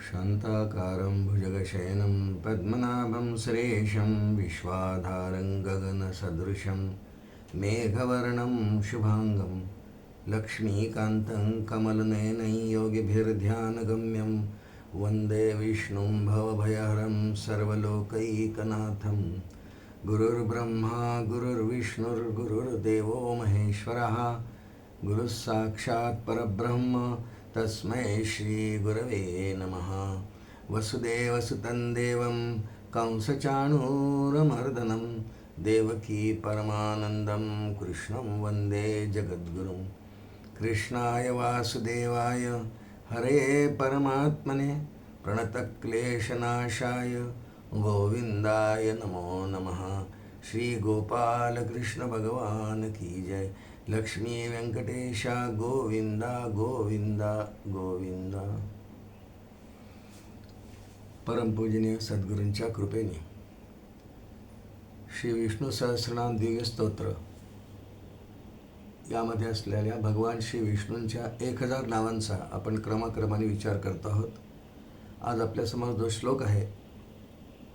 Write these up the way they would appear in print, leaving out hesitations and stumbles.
शान्ताकारं भुजगशयनं पद्मनाभं सुरेशं विश्वाधारं गगनसदृशं मेघवर्णं शुभांगं लक्ष्मीकान्तं कमलनयनं योगिभिर्ध्यानगम्यं वन्दे विष्णुं भवभयहरं सर्वलोकैकनाथं। गुरुर्ब्रह्मा गुरुर्विष्णुर्गुरुर्देवो महेश्वरः गुरुः साक्षात् परब्रह्म तस्मै श्रीगुरवे नमः। वसुदेवसुतं देवं कंसचाणूरमर्दनं देवकी परमानन्दं कृष्णं वन्दे जगद्गुरुं। कृष्णाय वासुदेवाय हरे परमात्मने प्रणतक्लेशनाशाय गोविंदाय नमो नमः। श्री गोपाल कृष्ण भगवान की जय। लक्ष्मी व्यंकटेशा गोविंदा गोविंदा गोविंदा। परमपूजनीय सद्गुरूंच्या कृपेने श्री विष्णू सहस्रनाम दिव्य स्तोत्र यामध्ये असलेल्या भगवान श्री विष्णूंच्या 1000 नावांचा आपण क्रमाक्रमाने विचार करत आहोत। आज आपल्यासमोर जो श्लोक आहे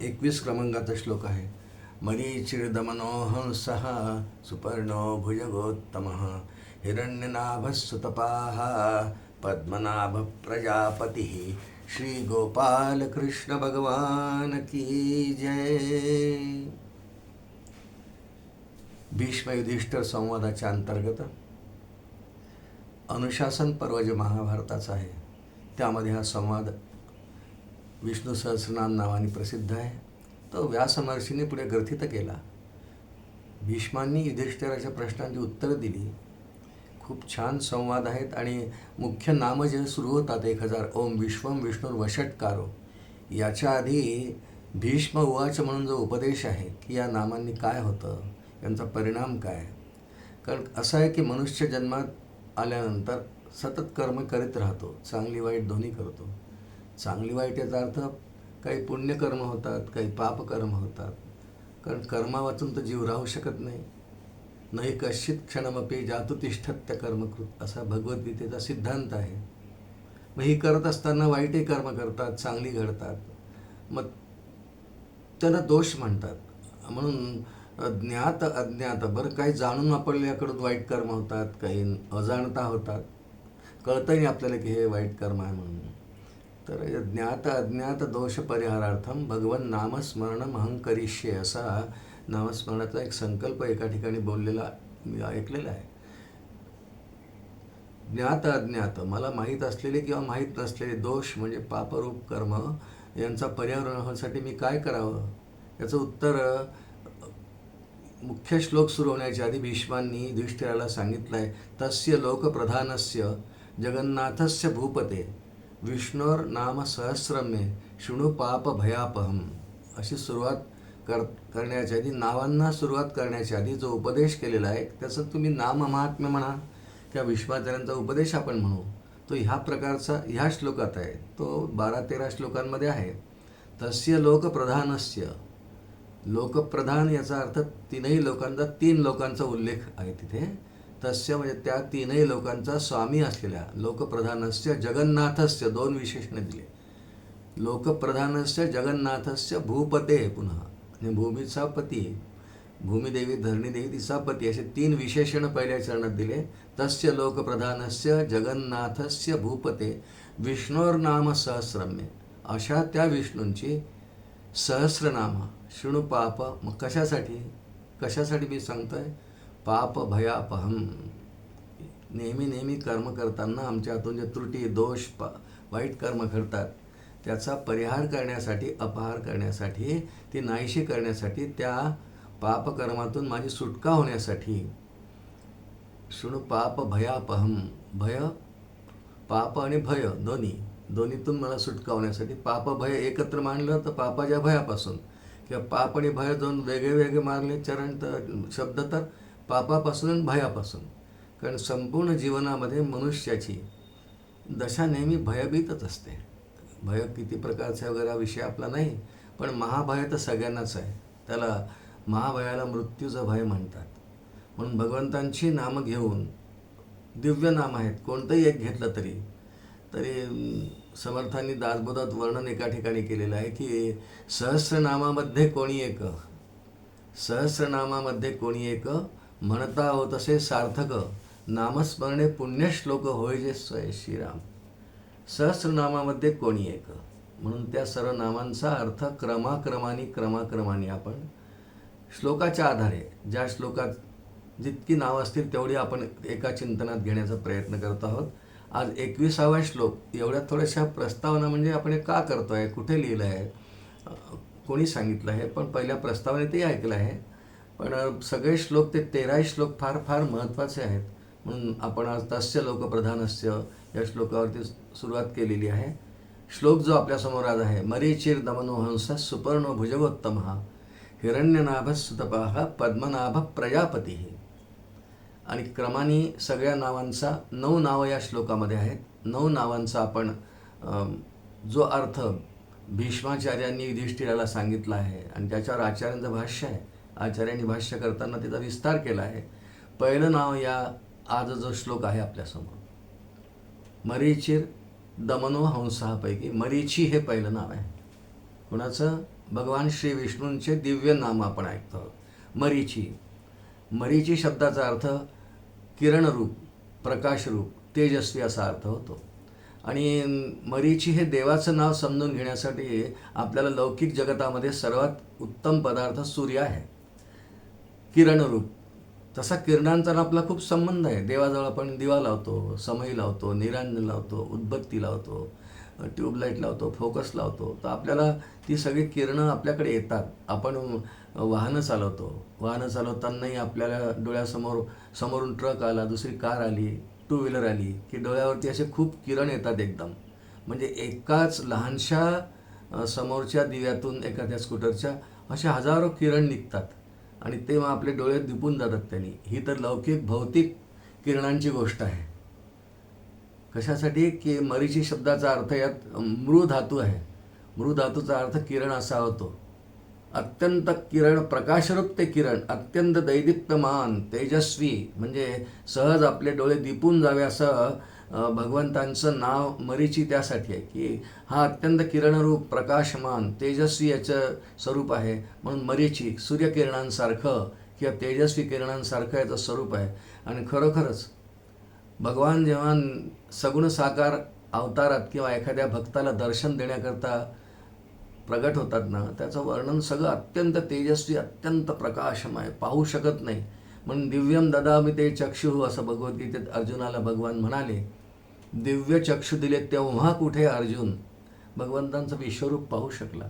21 क्रमांकाचा श्लोक आहे। मरीचिर्दमनो हंसः सुपर्णो भुजगोत्तमः हिरण्यनाभस्सुतपाः पद्मनाभ प्रजापतिः। श्री गोपाल कृष्ण भगवान की जय। भीष्म युधिष्ठिर संवादाच्या अंतर्गत अनुशासन पर्व जे महाभारताचा आहे त्यामध्ये हा संवाद विष्णू सहस्रनाम नावाने प्रसिद्ध आहे। तो व्यासमहर्षींनी पुढे ग्रथित केला। भीष्मांनी युधिष्ठिराच्या प्रश्नांची उत्तरं दिली। खूप छान संवाद आहेत आणि मुख्य नाम जे सुरू होतात 1000 ओम विश्वम विष्णुर्वषट्कारो। याच्या आधी भीष्म उवाच म्हणून जो उपदेश आहे की या नामांनी काय होतं, यांचा परिणाम काय। कारण असं आहे की मनुष्य जन्मात आल्यानंतर सतत कर्म करीत राहतो, चांगली वाईट दोन्ही करतो। चांगली वाईट याचा अर्थ काही पुण्यकर्म होतात, काही पापकर्म होतात। कारण कर्मा वाचून तर जीव राहू शकत नाही। नाही कश्चित क्षणमपि जातु तिष्ठत्य कर्मकृत असा भगवद्गीतेचा सिद्धांत आहे। मग ही करत असताना वाईटही कर्म करतात, चांगली घडतात, मग त्याला दोष म्हणतात। म्हणून ज्ञात अज्ञात बरं काही जाणून आपल्याकडून वाईट कर्म होतात, काही अजाणता होतात, कळतही नाही आपल्याला की हे वाईट कर्म आहे म्हणून। तर ज्ञात अज्ञात दोष परिहारार्थम भगवन नामस्मरणम अहं करिष्ये असा नामस्मरणाचा एक संकल्प एका ठिकाणी बोललेला मी ऐकलेला आहे। ज्ञात अज्ञात मला माहीत असलेले किंवा माहीत नसलेले दोष म्हणजे पापरूप कर्म यांचा परिहार होण्यासाठी मी काय करावं याचं उत्तर मुख्य श्लोक सुरू होण्याच्या आधी भीष्मांनी युधिष्ठिराला सांगितलं आहे। तस्य लोकप्रधानस्य जगन्नाथस्य भूपते विष्णोर नाम सहस्रमे शृणु पाप भयापहम अशी सुरुवात करण्याच्या आधी, नावांना सुरुवात करण्याच्या आधी जो उपदेश केलेला आहे त्याचं तुम्ही नाम महात्म्य म्हणा किंवा विश्वाचार्यांचा उपदेश आपण म्हणू, तो ह्या प्रकारचा ह्या श्लोकात आहे। तो 12-13 श्लोकांमध्ये आहे। तस्य लोकप्रधानस्य, लोकप्रधान याचा अर्थ तीनही लोकांचा, 3 लोकांचा उल्लेख आहे तिथे। तस्य म्हणजे त्या तीनही लोकांचा स्वामी असलेल्या, लोकप्रधानस्य जगन्नाथस्य 2 विशेषणे दिले। लोकप्रधानस्य जगन्नाथस्य भूपते, पुन्हा आणि भूमीचा पती, भूमिदेवी धरणीदेवी तिचा पती, असे 3 विशेषण पहिल्या चरणात दिले। तस्य लोकप्रधानस्य जगन्नाथस्य भूपते विष्णोर्नाम सहस्रम्य, अशा त्या विष्णूंची सहस्रनाम शृणु पाप। मग कशासाठी मी सांगतोय? पाप भयापहम। नेहमी कर्म करताना आमच्या हातून जे त्रुटी दोष वाईट कर्म घडतात त्याचा परिहार करण्यासाठी, अपहार करण्यासाठी, ती नाहीशी करण्यासाठी, त्या पापकर्मातून माझी सुटका होण्यासाठी शृणु पाप भयापहम। भय, पाप आणि भय दोन्हीतून मला सुटका होण्यासाठी, पाप भय एकत्र मानलं तर पापाच्या भयापासून, किंवा पाप आणि भय 2 वेगळे मारले चरण तर शब्द तर पापापासून आणि भयापासून। कारण संपूर्ण जीवनामध्ये मनुष्याची दशा नेहमी भयभीतच असते। भय किती प्रकारचा वगैरे हा विषय आपला नाही, पण महाभय तर सगळ्यांनाच आहे। त्याला महाभयाला मृत्यूचं भय म्हणतात। म्हणून भगवंतांची नामं घेऊन, दिव्य नाम आहेत, कोणतंही एक घेतलं तरी समर्थांनी दासबोधात वर्णन एका ठिकाणी केलेलं आहे की सहस्रनामामध्ये कोणी एक, सहस्रनामामध्ये कोणी एक, म्हणता होत असे सार्थक, नामस्मरणे पुण्यश्लोक होय जे स्वय श्रीराम. सहस्रनामामध्ये कोणी एक, म्हणून त्या सर्व नामांचा अर्थ क्रमाक्रमाने आपण श्लोकाच्या आधारे, ज्या श्लोकात जितकी नावं असतील तेवढी आपण एका चिंतनात घेण्याचा प्रयत्न करत आहोत. आज 21वा श्लोक. एवढ्या थोड्याशा प्रस्तावना म्हणजे आपण हे का करतो आहे, कुठे लिहिलं आहे, कोणी सांगितलं आहे, पण पहिल्या प्रस्तावनेतही ऐकलं आहे. पण सगळे श्लोक, ते 13 श्लोक फार फार महत्त्वाचे आहेत. म्हणून आपण आज तस्य लोकप्रधानस्य या श्लोकावरती सुरुवात केलेली आहे. श्लोक जो आपल्यासमोर आज आहे, मरीचिर दमनो हंस सुपर्णो भुजगोत्तम हिरण्यनाभ सुतपाह पद्मनाभ प्रजापती. आणि क्रमाने सगळ्या नावांचा 9 नावं या श्लोकामध्ये आहेत. 9 नावांचा आपण जो अर्थ भीष्माचार्यांनी युधिष्ठिराला सांगितला आहे आणि त्याच्यावर आचार्यांचं भाष्य आहे, आचार्यांनी भाष्य करताना त्याचा विस्तार केला आहे. पहिलं नाव या आज जो श्लोक आहे आपल्यासमोर, मरीचिर दमनो हंसापैकी मरीची हे पहिलं नाव आहे. कुणाचं? भगवान श्री विष्णूंचे दिव्य नाम आपण ऐकतो, मरीची. मरीची शब्दाचा अर्थ किरणरूप, प्रकाशरूप, तेजस्वी असा अर्थ होतो. आणि मरीची हे देवाचं नाव समजून घेण्यासाठी आपल्याला लौकिक जगतामध्ये सर्वात उत्तम पदार्थ सूर्य आहे, किरणरूप. तसा किरणांचा आपला खूप संबंध आहे. देवाजवळ आपण दिवा लावतो, समई लावतो, निरांजन लावतो, उदबत्ती लावतो, ट्यूबलाईट लावतो, फोकस लावतो. तर आपल्याला ती सगळी किरणं आपल्याकडे येतात. आपण वाहनं चालवतानाही आपल्याला समोरून ट्रक आला, दुसरी कार आली, 2 व्हीलर आली की डोळ्यावरती असे खूप किरण येतात एकदम. म्हणजे एकाच लहानशा समोरच्या दिव्यातून, एखाद्या स्कूटरच्या, अशा हजारो किरण निघतात आणि ते मग आपले डोळे दिपून जातात त्यांनी. ही तर लौकिक भौतिक किरणांची गोष्ट आहे. कशासाठी? की मरीची शब्दाचा अर्थ यात मृ धातू आहे. मृ धातूचा अर्थ किरण असा होतो. अत्यंत किरण, प्रकाशरूप ते किरण, अत्यंत दैदिप्यमान, तेजस्वी, म्हणजे सहज आपले डोळे दिपून जावे असं भगवंतांचं नाव मरीची त्यासाठी आहे की हा अत्यंत किरणरूप, प्रकाशमान, तेजस्वी याचं स्वरूप आहे. म्हणून मरीची सूर्यकिरणांसारखं किंवा तेजस्वी किरणांसारखं याचं स्वरूप आहे. आणि खरोखरच भगवान जेव्हा सगुण साकार अवतारात किंवा एखाद्या भक्ताला दर्शन देण्याकरता प्रगट होतात ना, त्याचं वर्णन सगळं अत्यंत तेजस्वी, अत्यंत प्रकाशमय, पाहू शकत नाही. म्हणून दिव्यम ददामि ते चक्षुः असं भगवद्गीतेत अर्जुनाला भगवान म्हणाले. दिव्य चक्षु दिले तेव्हा कुठे अर्जुन भगवंतांचं विश्वरूप पाहू शकला.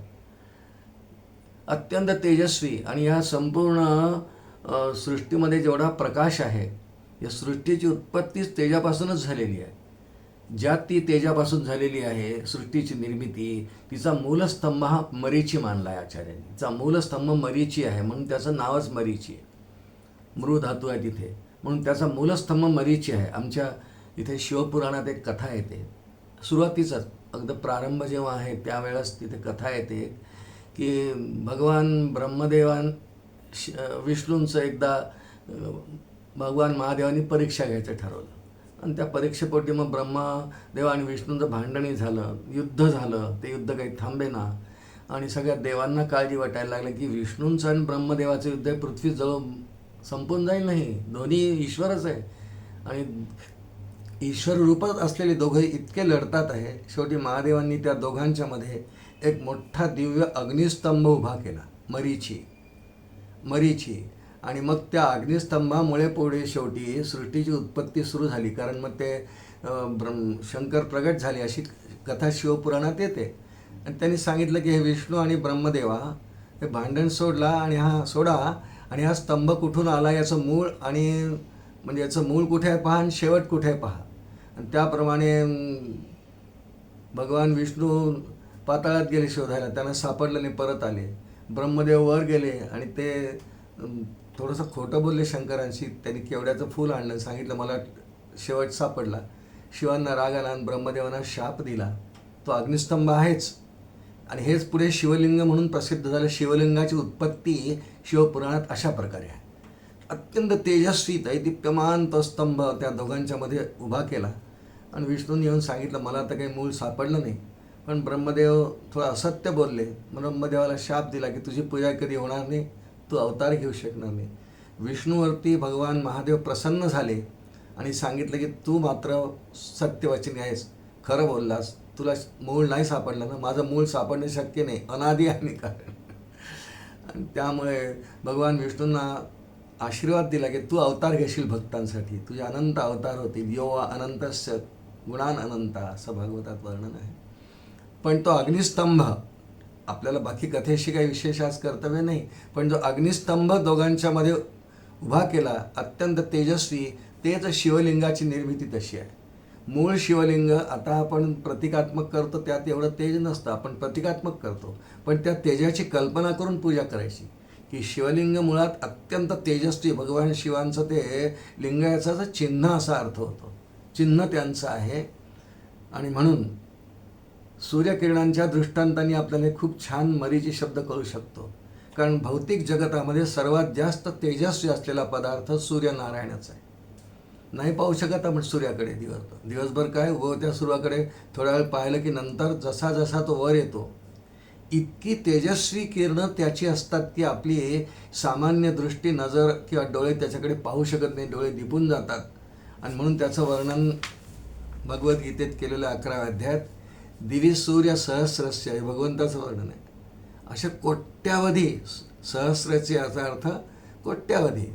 अत्यंत तेजस्वी. आणि या संपूर्ण सृष्टीमध्ये जेवढा प्रकाश आहे, या सृष्टीची उत्पत्तीच तेजापासूनच झालेली आहे. ज्यात ती तेजापासून झालेली आहे सृष्टीची निर्मिती, तिचा मूलस्तंभ हा मरीची मानला आहे आचार्यांनी. तिचा मूलस्तंभ मरीची आहे म्हणून त्याचं नावच मरीची आहे. मृ धातू आहे तिथे, म्हणून त्याचा मूलस्तंभ मरीची आहे. आमच्या इथे शिवपुराणात एक कथा येते, सुरुवातीचाच अगदी प्रारंभ जेव्हा आहे त्यावेळेस तिथे कथा येते की भगवान ब्रह्मदेवान विष्णूंचं एकदा भगवान महादेवांनी परीक्षा घ्यायचं ठरवलं. आणि त्या परीक्षेपोटी मग ब्रह्मदेव आणि विष्णूंचं भांडणही झालं, युद्ध झालं. ते युद्ध काही थांबेना आणि सगळ्या देवांना काळजी वाटायला लागली की विष्णूंचं आणि ब्रह्मदेवाचं युद्ध हे पृथ्वीजवळ संपून जाईल. नाही, दोन्ही ईश्वरच आहे आणि ईश्वर रूपच असलेले दोघंही इतके लढतात आहे. शेवटी महादेवांनी त्या दोघांच्या मध्ये एक मोठा दिव्य अग्निस्तंभ उभा केला, मरीची. आणि मग त्या अग्निस्तंभामुळे पुढे शेवटी सृष्टीची उत्पत्ती सुरू झाली. कारण मग ते शंकर प्रगट झाले अशी कथा शिवपुराणात येते. आणि त्यांनी सांगितलं की हे विष्णू आणि ब्रह्मदेवा हे भांडण सोडा आणि हा स्तंभ कुठून आला याचं मूळ, आणि म्हणजे याचं मूळ कुठे आहे पहा आणि शेवट कुठे आहे पहा. आणि त्याप्रमाणे भगवान विष्णू पाताळात गेले शोधायला, त्यांना सापडलं नाही, परत आले. ब्रह्मदेव वर गेले आणि ते थोडंसं खोटं बोलले शंकरांशी. त्यांनी केवड्याचं फूल आणलं, सांगितलं मला शेवट सापडला. शिवांना राग आला आणि ब्रह्मदेवांना शाप दिला. तो अग्निस्तंभ आहेच. आणि हेच पुढे शिवलिंग म्हणून प्रसिद्ध झालं. शिवलिंगाची उत्पत्ती शिवपुराणात अशा प्रकारे आहे. अत्यंत तेजस्वी दैदिप्यमान तो स्तंभ त्या दोघांच्या मध्ये उभा केला आणि विष्णूने येऊन सांगितलं, मला तर काही मूळ सापडलं नाही. पण ब्रह्मदेव थोडं असत्य बोलले. ब्रह्मदेवाला शाप दिला की तुझी पूजा कधी होणार नाही, तू अवतार घेऊ शकणार नाही. विष्णूवरती भगवान महादेव प्रसन्न झाले आणि सांगितलं की तू मात्र सत्यवचनी आहेस, खरं बोललास, तुला मूळ नाही सापडलं ना, माझं मूळ सापडणं शक्य नाही, अनादि आहे कारण. आणि त्यामुळे भगवान विष्णूंना आशीर्वाद दिला की तू अवतार घेशील भक्तांसाठी, तुझे अनंत अवतार होतील. यो अनंतस्य गुणान अनंता, असं भागवतात वर्णन आहे. पण तो अग्निस्तंभ, आपल्याला बाकी कथेशी काही विशेष आज कर्तव्य नाही, पण जो अग्निस्तंभ दोघांच्यामध्ये उभा केला, अत्यंत तेजस्वी, तेच शिवलिंगाची निर्मिती तशी आहे. मूळ शिवलिंग आता आपण प्रतिकात्मक करतो, त्यात एवढं तेज नसतं, आपण प्रतिकात्मक करतो, पण त्या तेजाची कल्पना करून पूजा करायची. की शिवलिंग मुळात अत्यंत तेजस्वी, भगवान शिवांचं ते लिंग याचा चिन्ह असा अर्थ होतो, चिन्ह त्यांचं आहे. आणि म्हणून सूर्यकिरणांच्या दृष्टांतांनी आपल्याला खूप छान मरीची शब्द कळू शकतो. कारण भौतिक जगतामध्ये सर्वात जास्त तेजस्वी असलेला पदार्थ सूर्यनारायणच आहे. नाही पाहू शकत आपण सूर्याकडे दिवसभर काय उगवत्या सूर्याकडे थोडा वेळ पाहिलं की नंतर जसा जसा तो वर येतो, इतकी तेजस्वी किरणं त्याची असतात की आपली सामान्य दृष्टी, नजर किंवा डोळे त्याच्याकडे पाहू शकत नाही, डोळे दिपून जातात. आणि म्हणून त्याचं वर्णन भगवद्गीतेत केलेलं 11व्या अध्यायात दिवी सूर्य सहस्रस्य हे भगवंताचं वर्णन आहे. अशा कोट्यावधी, सहस्राचे याचा अर्थ कोट्यावधी,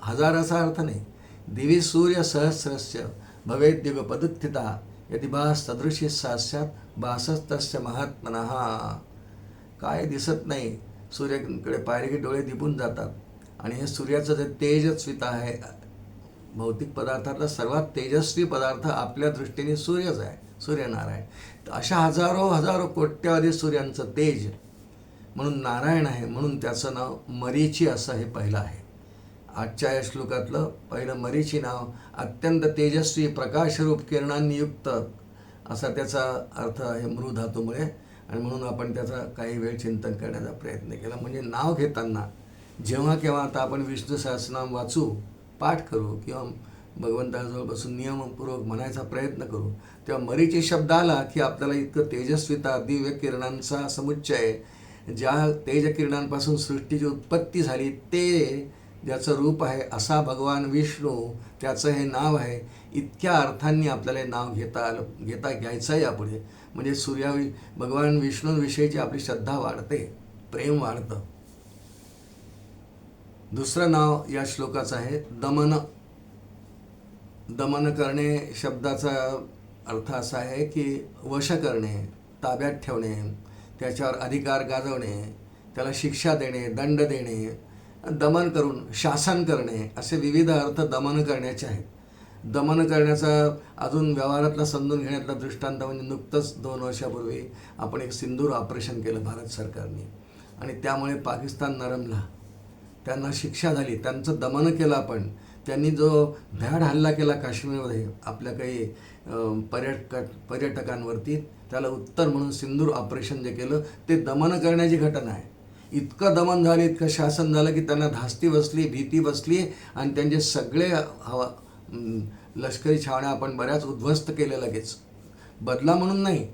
हजाराचा अर्थ नाही. दिवी सूर्य सहस्रस्य भवेत् युगपदुत्थिता यदि भास सदृशी सास्यात भासस्तस्य महात्मनः. काय दिसत नाही, सूर्याकडे पाहिले की डोळे दिपून जातात. आणि हे सूर्याचं जे तेजस्विता आहे, भौतिक पदार्थातला सर्वात तेजस्वी पदार्थ आपल्या दृष्टीने सूर्यच आहे, सूर्यनारायण. तर अशा हजारो हजारो कोट्यावधी सूर्यांचं तेज म्हणून नारायण आहे. म्हणून त्याचं नाव मरीची असं हे पहिलं आहे. आजच्या या श्लोकातलं पहिलं मरीची नाव अत्यंत तेजस्वी प्रकाशरूप किरणांनी युक्त असा त्याचा अर्थ आहे मृ धातूमुळे. आणि म्हणून आपण त्याचा काही वेळ चिंतन करण्याचा प्रयत्न केला. म्हणजे नाव घेताना जेव्हा केव्हा आता आपण विष्णू सहस्रनाम वाचू, पाठ करू किंवा भगवंताजवळ बसून नियमपूर्वक म्हणायचा प्रयत्न करू, तेव्हा मरीची शब्द आला की आपल्याला इतकं तेजस्विता, दिव्य किरणांचा समुच्चय, ज्या तेजकिरणांपासून सृष्टीची उत्पत्ती झाली ते ज्याचं रूप आहे असा भगवान विष्णू, त्याचं हे नाव आहे. इतक्या अर्थांनी आपल्याला हे नाव घ्यायचं आहे यापुढे. म्हणजे भगवान विष्णूंविषयीची आपली श्रद्धा वाढते, प्रेम वाढतं. दुसरं नाव या श्लोकाचं आहे दमन. दमन करणे शब्दाचा अर्थ असा आहे की वश करणे, ताब्यात ठेवणे, त्याच्यावर अधिकार गाजवणे, त्याला शिक्षा देणे, दंड देणे, दमन करून शासन करणे, असे विविध अर्थ दमन करण्याचे आहेत. दमन करण्याचा अजून व्यवहारातला समजून घेण्यातला दृष्टांत म्हणजे नुकतंच 2 वर्षापूर्वी आपण एक सिंदूर ऑपरेशन केलं भारत सरकारने, आणि त्यामुळे पाकिस्तान नरमला, त्यांना शिक्षा झाली, त्यांचं दमन केलं आपण. त्यांनी जो भ्याड हल्ला केला काश्मीरमध्ये आपल्या काही पर्यटकांवरती, त्याला उत्तर म्हणून सिंदूर ऑपरेशन जे केलं ते दमन करण्याची घटना आहे. इतकं दमन झालं, इतकं शासन झालं की त्यांना धास्ती बसली, भीती बसली, आणि त्यांचे सगळे लष्करी छावण्या आपण बऱ्याच उद्ध्वस्त केल्या लगेच. बदला म्हणून नाही,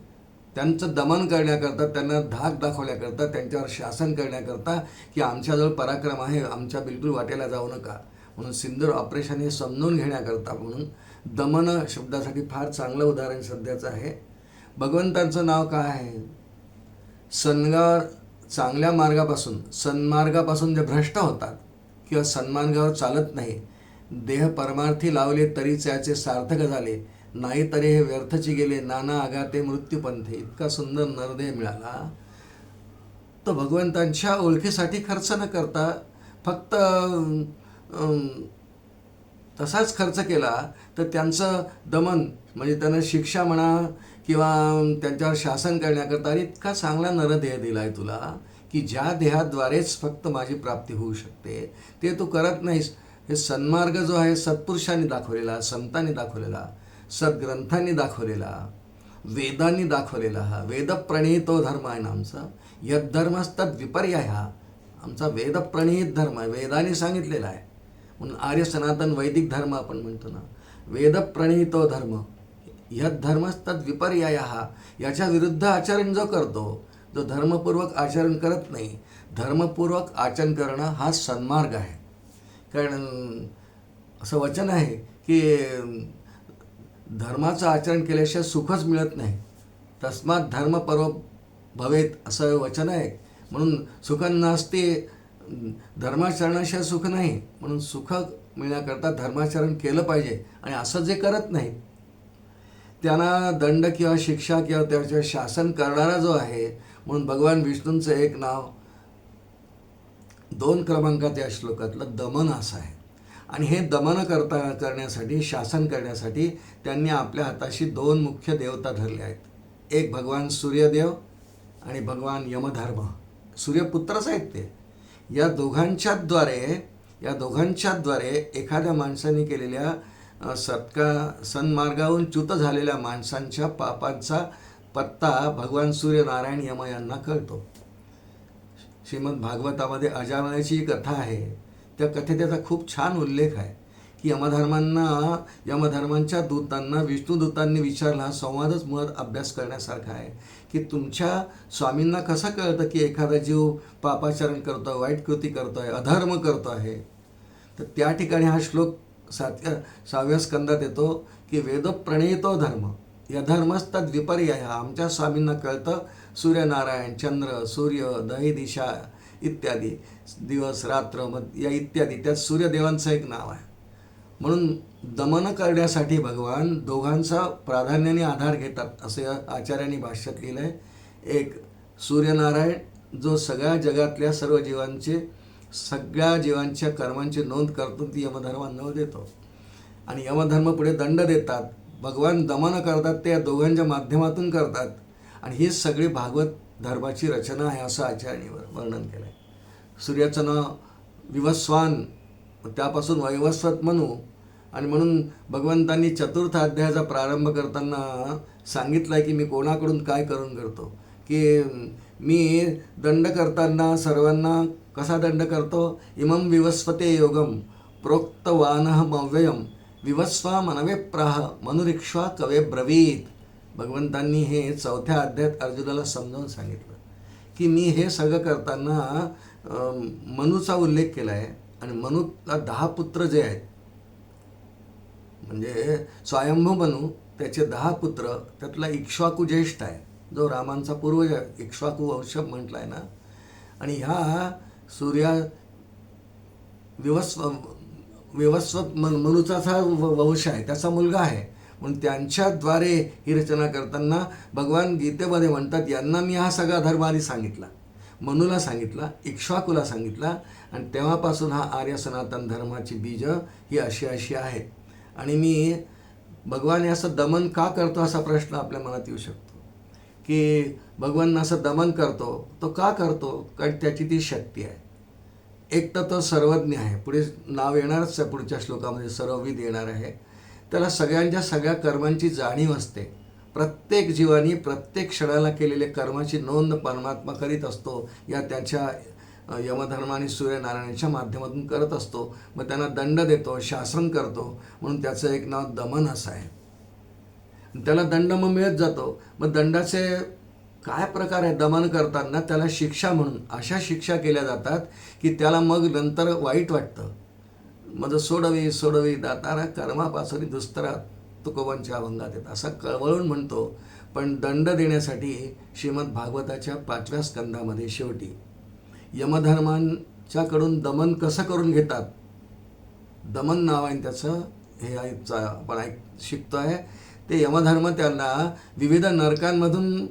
त्यांचं दमन करण्याकरता, त्यांना धाक दाखवण्याकरता, त्यांच्यावर शासन करण्याकरता की आमच्याजवळ पराक्रम आहे, आमच्या बिलकुल वाटेला जाऊ नका. म्हणून सिंदूर ऑपरेशन हे समजून घेण्याकरता म्हणून दमन शब्दासाठी फार चांगलं उदाहरण सध्याचं आहे. भगवंतांचं नाव काय आहे? चांगल्या मार्गापासून, सन्मार्गापासून जे भ्रष्ट होतात किंवा सन्मार्गावर चालत नाही, देह परमार्थी लावले तरी त्याचे सार्थक झाले, नाही तरी हे व्यर्थची गेले, नाना आघाते मृत्यूपंथे. इतका सुंदर नरदेह मिळाला. तो भगवंतांच्या ओळखीसाठी खर्च न करता फक्त तसाच खर्च केला तर त्यांचं दमन म्हणजे त्यांना शिक्षा म्हणा किंवा त्यांच्यावर शासन करण्याकरता इतका चांगला नरदेह दिला आहे तुला की ज्या देहाद्वारेच फक्त माझी प्राप्ती होऊ शकते, ते तू करत नाहीस. हे सन्मार्ग जो आहे सत्पुरुषांनी दाखवलेला, संतांनी दाखवलेला, सद्ग्रंथांनी दाखवलेला, वेदांनी दाखवलेला, हा वेदप्रणीतो धर्म आहे ना आमचा. यद्धर्मस्तद विपर्याय, हा आमचा वेदप्रणीत धर्म आहे, वेदांनी सांगितलेला आहे. म्हणून आर्य सनातन वैदिक धर्म आपण म्हणतो ना, वेदप्रणीतो धर्म. यद्धर्मस्तद विपर्याय, याच्या विरुद्ध आचरण जो करतो, जो धर्मपूर्वक आचरण करत नाही, धर्मपूर्वक आचरण करणं हा सन्मार्ग आहे. कारण असं वचन आहे की धर्माचं आचरण केल्याशिवाय सुखच मिळत नाही. तस्मात धर्मपर्व भवेत असं वचन आहे. म्हणून सुख नास्ते, धर्माचरणाशिवाय सुख नाही. म्हणून सुख मिळण्याकरता धर्माचरण केलं पाहिजे. आणि असं जे करत नाही त्यांना दंड किंवा शिक्षा किंवा त्याचे शासन करणारा जो आहे, म्हणून भगवान विष्णूंचं एक नाव 2 क्रमांकात या श्लोकातलं दमन असं आहे. आणि हे दमन करण्यासाठी, शासन करण्यासाठी त्यांनी आपल्या हाताशी 2 मुख्य देवता धरले आहेत. एक भगवान सूर्यदेव आणि भगवान यमधर्म. सूर्यपुत्रच आहेत ते. या दोघांच्याद्वारे एखाद्या माणसाने केलेल्या सन्मार्गावरून च्युत झालेल्या माणसांच्या पापांचा पत्ता भगवान सूर्यनारायण यम यांना कळतो. श्रीमद भागवतामध्ये अजामिळाची जी कथा आहे, त्या कथेत त्याचा खूप छान उल्लेख आहे की यमधर्मांच्या दूतांना विष्णुदूतांनी विचारला. हा संवादच मुळात अभ्यास करण्यासारखा आहे की तुमच्या स्वामींना कसं कळतं की एखादा जीव पापाचरण करतो आहे, वाईट कृती करतो आहे, अधर्म करतो आहे. तर त्या ठिकाणी हा श्लोक 7व्या स्कंदात येतो की वेदप्रणयितो धर्म यधर्मस्तद विपर्याय. आमच्या स्वामींना कळतं सूर्यनारायण, चंद्र, सूर्य, दही दिशा इत्यादी, दिवस रात्र या इत्यादी, त्यात सूर्यदेवांचं एक नाव आहे. म्हणून दमन करण्यासाठी भगवान दोघांचा प्राधान्याने आधार घेतात असे आचार्यांनी भाष्यात लिहिलं आहे. एक सूर्यनारायण जो सगळ्या जगातल्या सगळ्या जीवांच्या कर्मांची नोंद करतो, ती यमधर्मांना देतो. आणि यमधर्म पुढे दंड देतात. भगवान दमन करतात ते या दोघांच्या माध्यमातून करतात. आणि ही सगळी भागवत धर्माची रचना आहे असं आचार्यांनी वर्णन केलं आहे. सूर्याचं नाव विवस्वान, त्यापासून वैवस्वत म्हणू. आणि म्हणून भगवंतांनी 4था अध्यायाचा प्रारंभ करताना सांगितलं आहे की मी कोणाकडून काय करून करतो, की मी दंड करताना सर्वांना कसा दंड करतो. इमं विवस्वते योगम प्रोक्तवानहमव्ययम विवस्वा मनवे प्राह मनुरिक्ष्वा कवे ब्रवीत. भगवंतांनी हे 4थ्या अध्यायात अर्जुनाला समजावून सांगितलं की मी हे सगळं करताना मनूचा उल्लेख केला आहे. आणि मनूला 10 पुत्र जे आहेत, म्हणजे स्वयंभू मनू, त्याचे 10 पुत्र, त्यातला इक्ष्वाकू ज्येष्ठ आहे, जो रामांचा पूर्वज आहे. इक्ष्वाकू वंश म्हटला आहे ना. आणि ह्या विवस्वत मनूचा वंश आहे, त्याचा मुलगा आहे. म्हणून त्यांच्याद्वारे ही रचना करताना भगवान गीतेमध्ये म्हणतात, यांना मी हा सगळा धर्म आधी सांगितला. मनूला सांगितला, इक्ष्वाकूला सांगितला. आणि तेव्हापासून हा आर्य सनातन धर्माची बीज ही अशी आहेत. आणि मी भगवान असं दमन का करतो असा प्रश्न आपल्या मनात येऊ शकतो की भगवान असं दमन करतो, तो का करतो? कारण त्याची ती शक्ती आहे. एक तर तो सर्वज्ञ आहे, पुढे नाव येणारच आहे, पुढच्या श्लोकामध्ये सर्वविद येणार आहे. त्याला सगळ्या कर्मांची जाणीव असते. प्रत्येक जीवानी प्रत्येक क्षणाला केलेल्या कर्माची नोंद परमात्मा करीत असतो. या त्याच्या यमधर्म आणि सूर्यनारायणाच्या माध्यमातून करत असतो. मग त्यांना दंड देतो, शासन करतो. म्हणून त्याचं एक नाव दमन असं आहे. त्याला दंड मग मिळत जातो. मग दंडाचे काय प्रकार आहे? दमन करताना त्याला शिक्षा म्हणून अशा शिक्षा केल्या जातात की त्याला मग नंतर वाईट वाटतं. मग सोडवी दातारा कर्मापासून दुस्तरा तुकोबांच्या अभंगात येत असं कळवळून म्हणतो. पण दंड देण्यासाठी श्रीमद भागवताच्या 5व्या स्कंदामध्ये शेवटी यमधर्मांच्याकडून दमन कसं करून घेतात, दमन नाव आहे त्याचं, हे आपण शिकतो आहे. ते यमधर्म त्यांना विविध नरकांमधून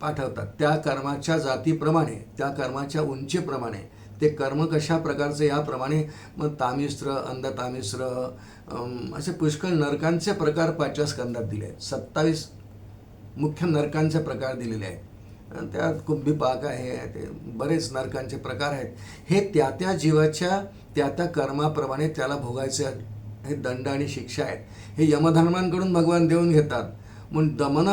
पाठवतात. त्या कर्माच्या जातीप्रमाणे, त्या कर्माच्या उंचीप्रमाणे ते कर्म कशा प्रकारचे याप्रमाणे मग तामिश्र, अंधतामिश्र असे पुष्कळ नरकांचे प्रकार 5व्या स्कंदात दिले आहेत. 27 मुख्य नरकांचे प्रकार दिलेले आहेत. त्यात कुंभीपाक आहे, ते बरेच नरकांचे प्रकार आहेत. हे त्या जीवाच्या त्या कर्माप्रमाणे त्याला भोगायचे हे दंड आणि शिक्षा आहेत. हे यमधर्मांकडून भगवान देऊन घेतात. म्हणून दमन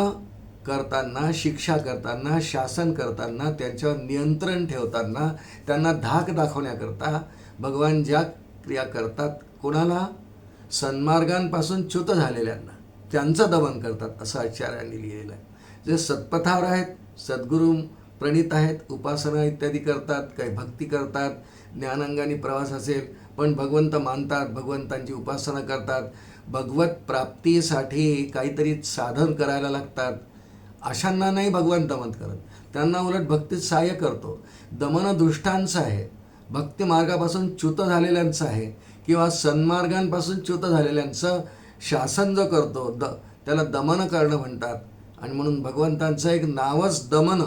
करताना, शिक्षा करताना, शासन करताना, त्यांच्यावर नियंत्रण ठेवताना, त्यांना धाक दाखवण्याकरता भगवान ज्या क्रिया करतात, कोणाला? सन्मार्गांपासून च्युत झालेल्यांना. त्यांचं दमन करतात असं आचार्यांनी लिहिलेलं आहे. जे सत्पथावर आहेत, सद्गुरू प्रणीत आहेत, उपासना इत्यादी करतात, काही भक्ती करतात, ज्ञानांगाने प्रवास असेल, पण भगवंत मानतात, भगवंतांची उपासना करतात, भगवत प्राप्तीसाठी काहीतरी साधन करायला लागतात, अशांना नाही भगवान दमन करत. त्यांना उलट भक्तीत सहाय्य करतो. दमन दुष्टांचं आहे, भक्ती मार्गापासून च्युत झालेल्यांचं आहे, किंवा सन्मार्गांपासून च्युत झालेल्यांचं शासन जो करतो त्याला दमन करणं म्हणतात. आणि म्हणून भगवंतांचं एक नावच दमन,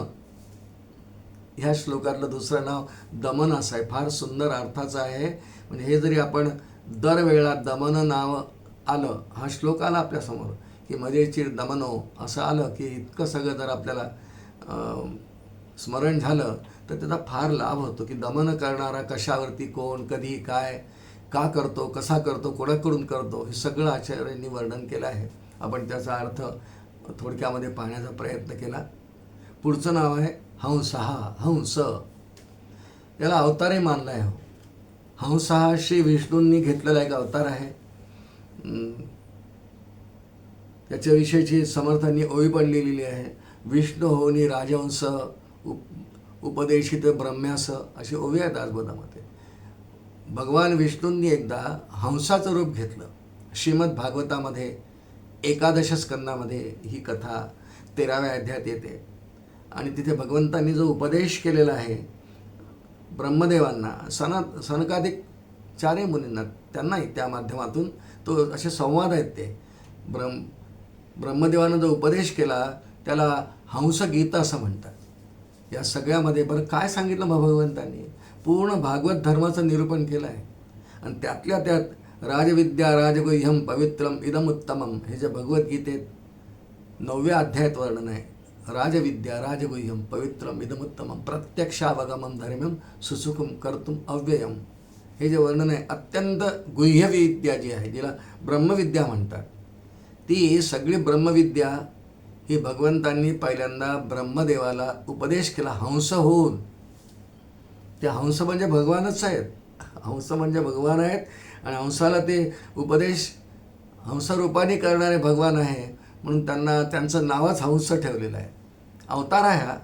ह्या श्लोकातलं दुसरं नाव दमन असं आहे. फार सुंदर अर्थाचं आहे. म्हणजे हे जरी आपण दरवेळा दमन नाव आलं, हा श्लोक आला आपल्यासमोर की मजेची दमनो असं आलं की इतकं सगळं जर आपल्याला स्मरण झालं तर त्याचा फार लाभ होतो. की दमन करणारा कशावरती, कोण, कधी, काय, का करतो, कसा करतो, कोणाकडून करतो, हे सगळं आचार्यांनी वर्णन केलं आहे. आपण त्याचा अर्थ थोडक्यामध्ये पाहण्याचा प्रयत्न केला. पुढचं नाव आहे हंसहा. हंस याला अवतारही मानला आहे. हंस हा श्री विष्णूंनी घेतलेला एक अवतार आहे. त्याच्याविषयीची समर्थांनी ओवी पण लिहिलेली आहे. विष्णू होनी राजहंस उपदेशित ब्रह्म्यास, अशी ओवी आहेत दासबोधामध्ये. भगवान विष्णूंनी एकदा हंसाचं रूप घेतलं. श्रीमद भागवतामध्ये 11 स्कंदामध्ये ही कथा 13व्या अध्यायात येते. आणि तिथे भगवंतांनी जो उपदेश केलेला आहे ब्रह्मदेवांना, सनकादिक 4 मुनींना, त्यांनाही त्या माध्यमातून तो असे संवाद आहेत ते. ब्रह्मदेवानं जो उपदेश केला त्याला हंसगीता असं म्हणतात. या सगळ्यामध्ये बरं काय सांगितलं मग भगवंतांनी? पूर्ण भागवत धर्माचं निरूपण केलं आहे. आणि त्यातल्या त्यात राजविद्या राजगुह्यम पवित्रम इदमुत्तमम, हे जे भगवद्गीतेत 9व्या अध्यायात वर्णन आहे. राजविद्या राजगुह्यम पवित्रम इदमुत्तमम प्रत्यक्षावगमम धर्म्यम सुसुखम कर्तुम अव्ययम, हे जे वर्णन आहे अत्यंत गुह्यविद्या जी आहे, जिला ब्रह्मविद्या म्हणतात, ती सगळी ब्रह्मविद्या ही भगवंतांनी पहिल्यांदा ब्रह्मदेवाला उपदेश केला हंस होऊन. ते हंस म्हणजे भगवानच आहेत. हंस म्हणजे भगवान आहेत. आणि हंसाला ते उपदेश हंसरूपाने करणारे भगवान आहे, म्हणून त्यांना त्यांचं नावच हंस ठेवलेलं आहे. अवतार आहे हा,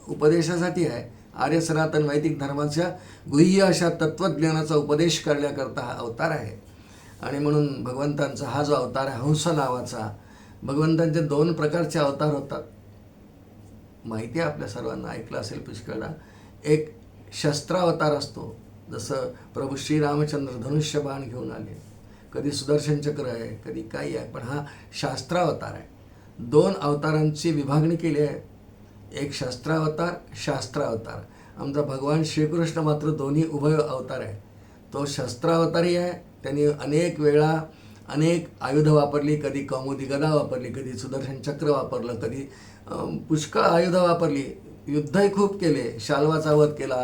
उपदेशासाठी आहे. आर्य सनातन वैदिक धर्माच्या गुह्य अशा तत्त्वज्ञानाचा उपदेश करण्याकरता हा अवतार आहे. आणि म्हणून भगवंतांचा हा जो अवतार आहे हंस नावाचा, भगवंतांचे 2 प्रकारचे अवतार होतात. माहिती आहे आपल्या सर्वांना, ऐकलं असेल पुष्कळदा. एक शस्त्रावतार असतो, जसं प्रभू श्रीरामचंद्र धनुष्यबाण घेऊन आले, कधी सुदर्शन चक्र आहे, कधी काही आहे, पण हा शास्त्रावतार आहे. 2 अवतारांची विभागणी केली आहे. एक शस्त्रावतार, शास्त्रावतार. आमचा भगवान श्रीकृष्ण मात्र दोन्ही उभय अवतार आहे. तो शस्त्रावतारी आहे. त्यांनी अनेक वेळा अनेक आयुधं वापरली, कधी कौमुदी गदा वापरली, कधी सुदर्शन चक्र वापरलं, कधी पुष्कळ आयुधं वापरली, युद्धही खूप केले. शाल्वाचा वध केला,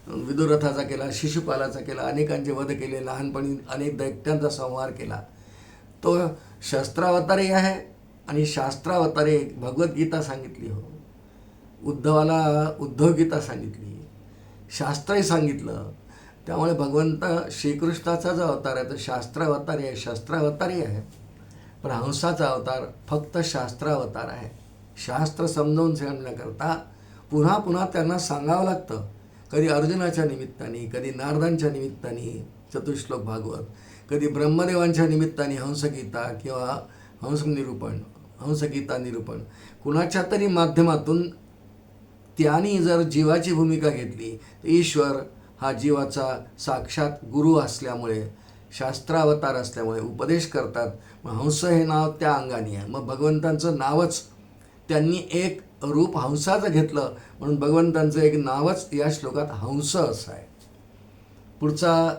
विदुरथाचा केला, शिशुपालाचा केला, अनेकांचे वध केले, लहानपणी अनेक दैत्यांचा संहार केला. तो शस्त्रावतारी आहे. आणि शास्त्रावतारी भगवद्गीता सांगितली, हो, उद्धवाला उद्धवगीता सांगितली, शास्त्रही सांगितलं. त्यामुळे भगवंत श्रीकृष्णाचा जो अवतार आहे तो शास्त्रावतारी आहे, शस्त्रावतारी आहे. पण हंसाचा अवतार फक्त शास्त्रावतार आहे. शास्त्र समजावून सांगण्याकरता पुन्हा पुन्हा त्यांना सांगावं लागतं. कधी अर्जुनाच्या निमित्ताने, कधी नारदांच्या निमित्ताने चतुश्लोक भागवत, कधी ब्रह्मदेवांच्या निमित्ताने हंसगीता किंवा हंसगीता निरूपण, कुणाच्या तरी माध्यमातून त्यांनी जर जीवाची भूमिका घेतली तर ईश्वर हा जीवाचा साक्षात गुरु असल्यामुळे, शास्त्रावतार असल्यामुळे उपदेश करतात. मग हंस हे नाव त्या अंगाने आहे. मग भगवंतांचं नावच त्यांनी एक रूप हंसाचं घेतलं, म्हणून भगवंतांचं एक नावच या श्लोकात हंस असं आहे. पुढचा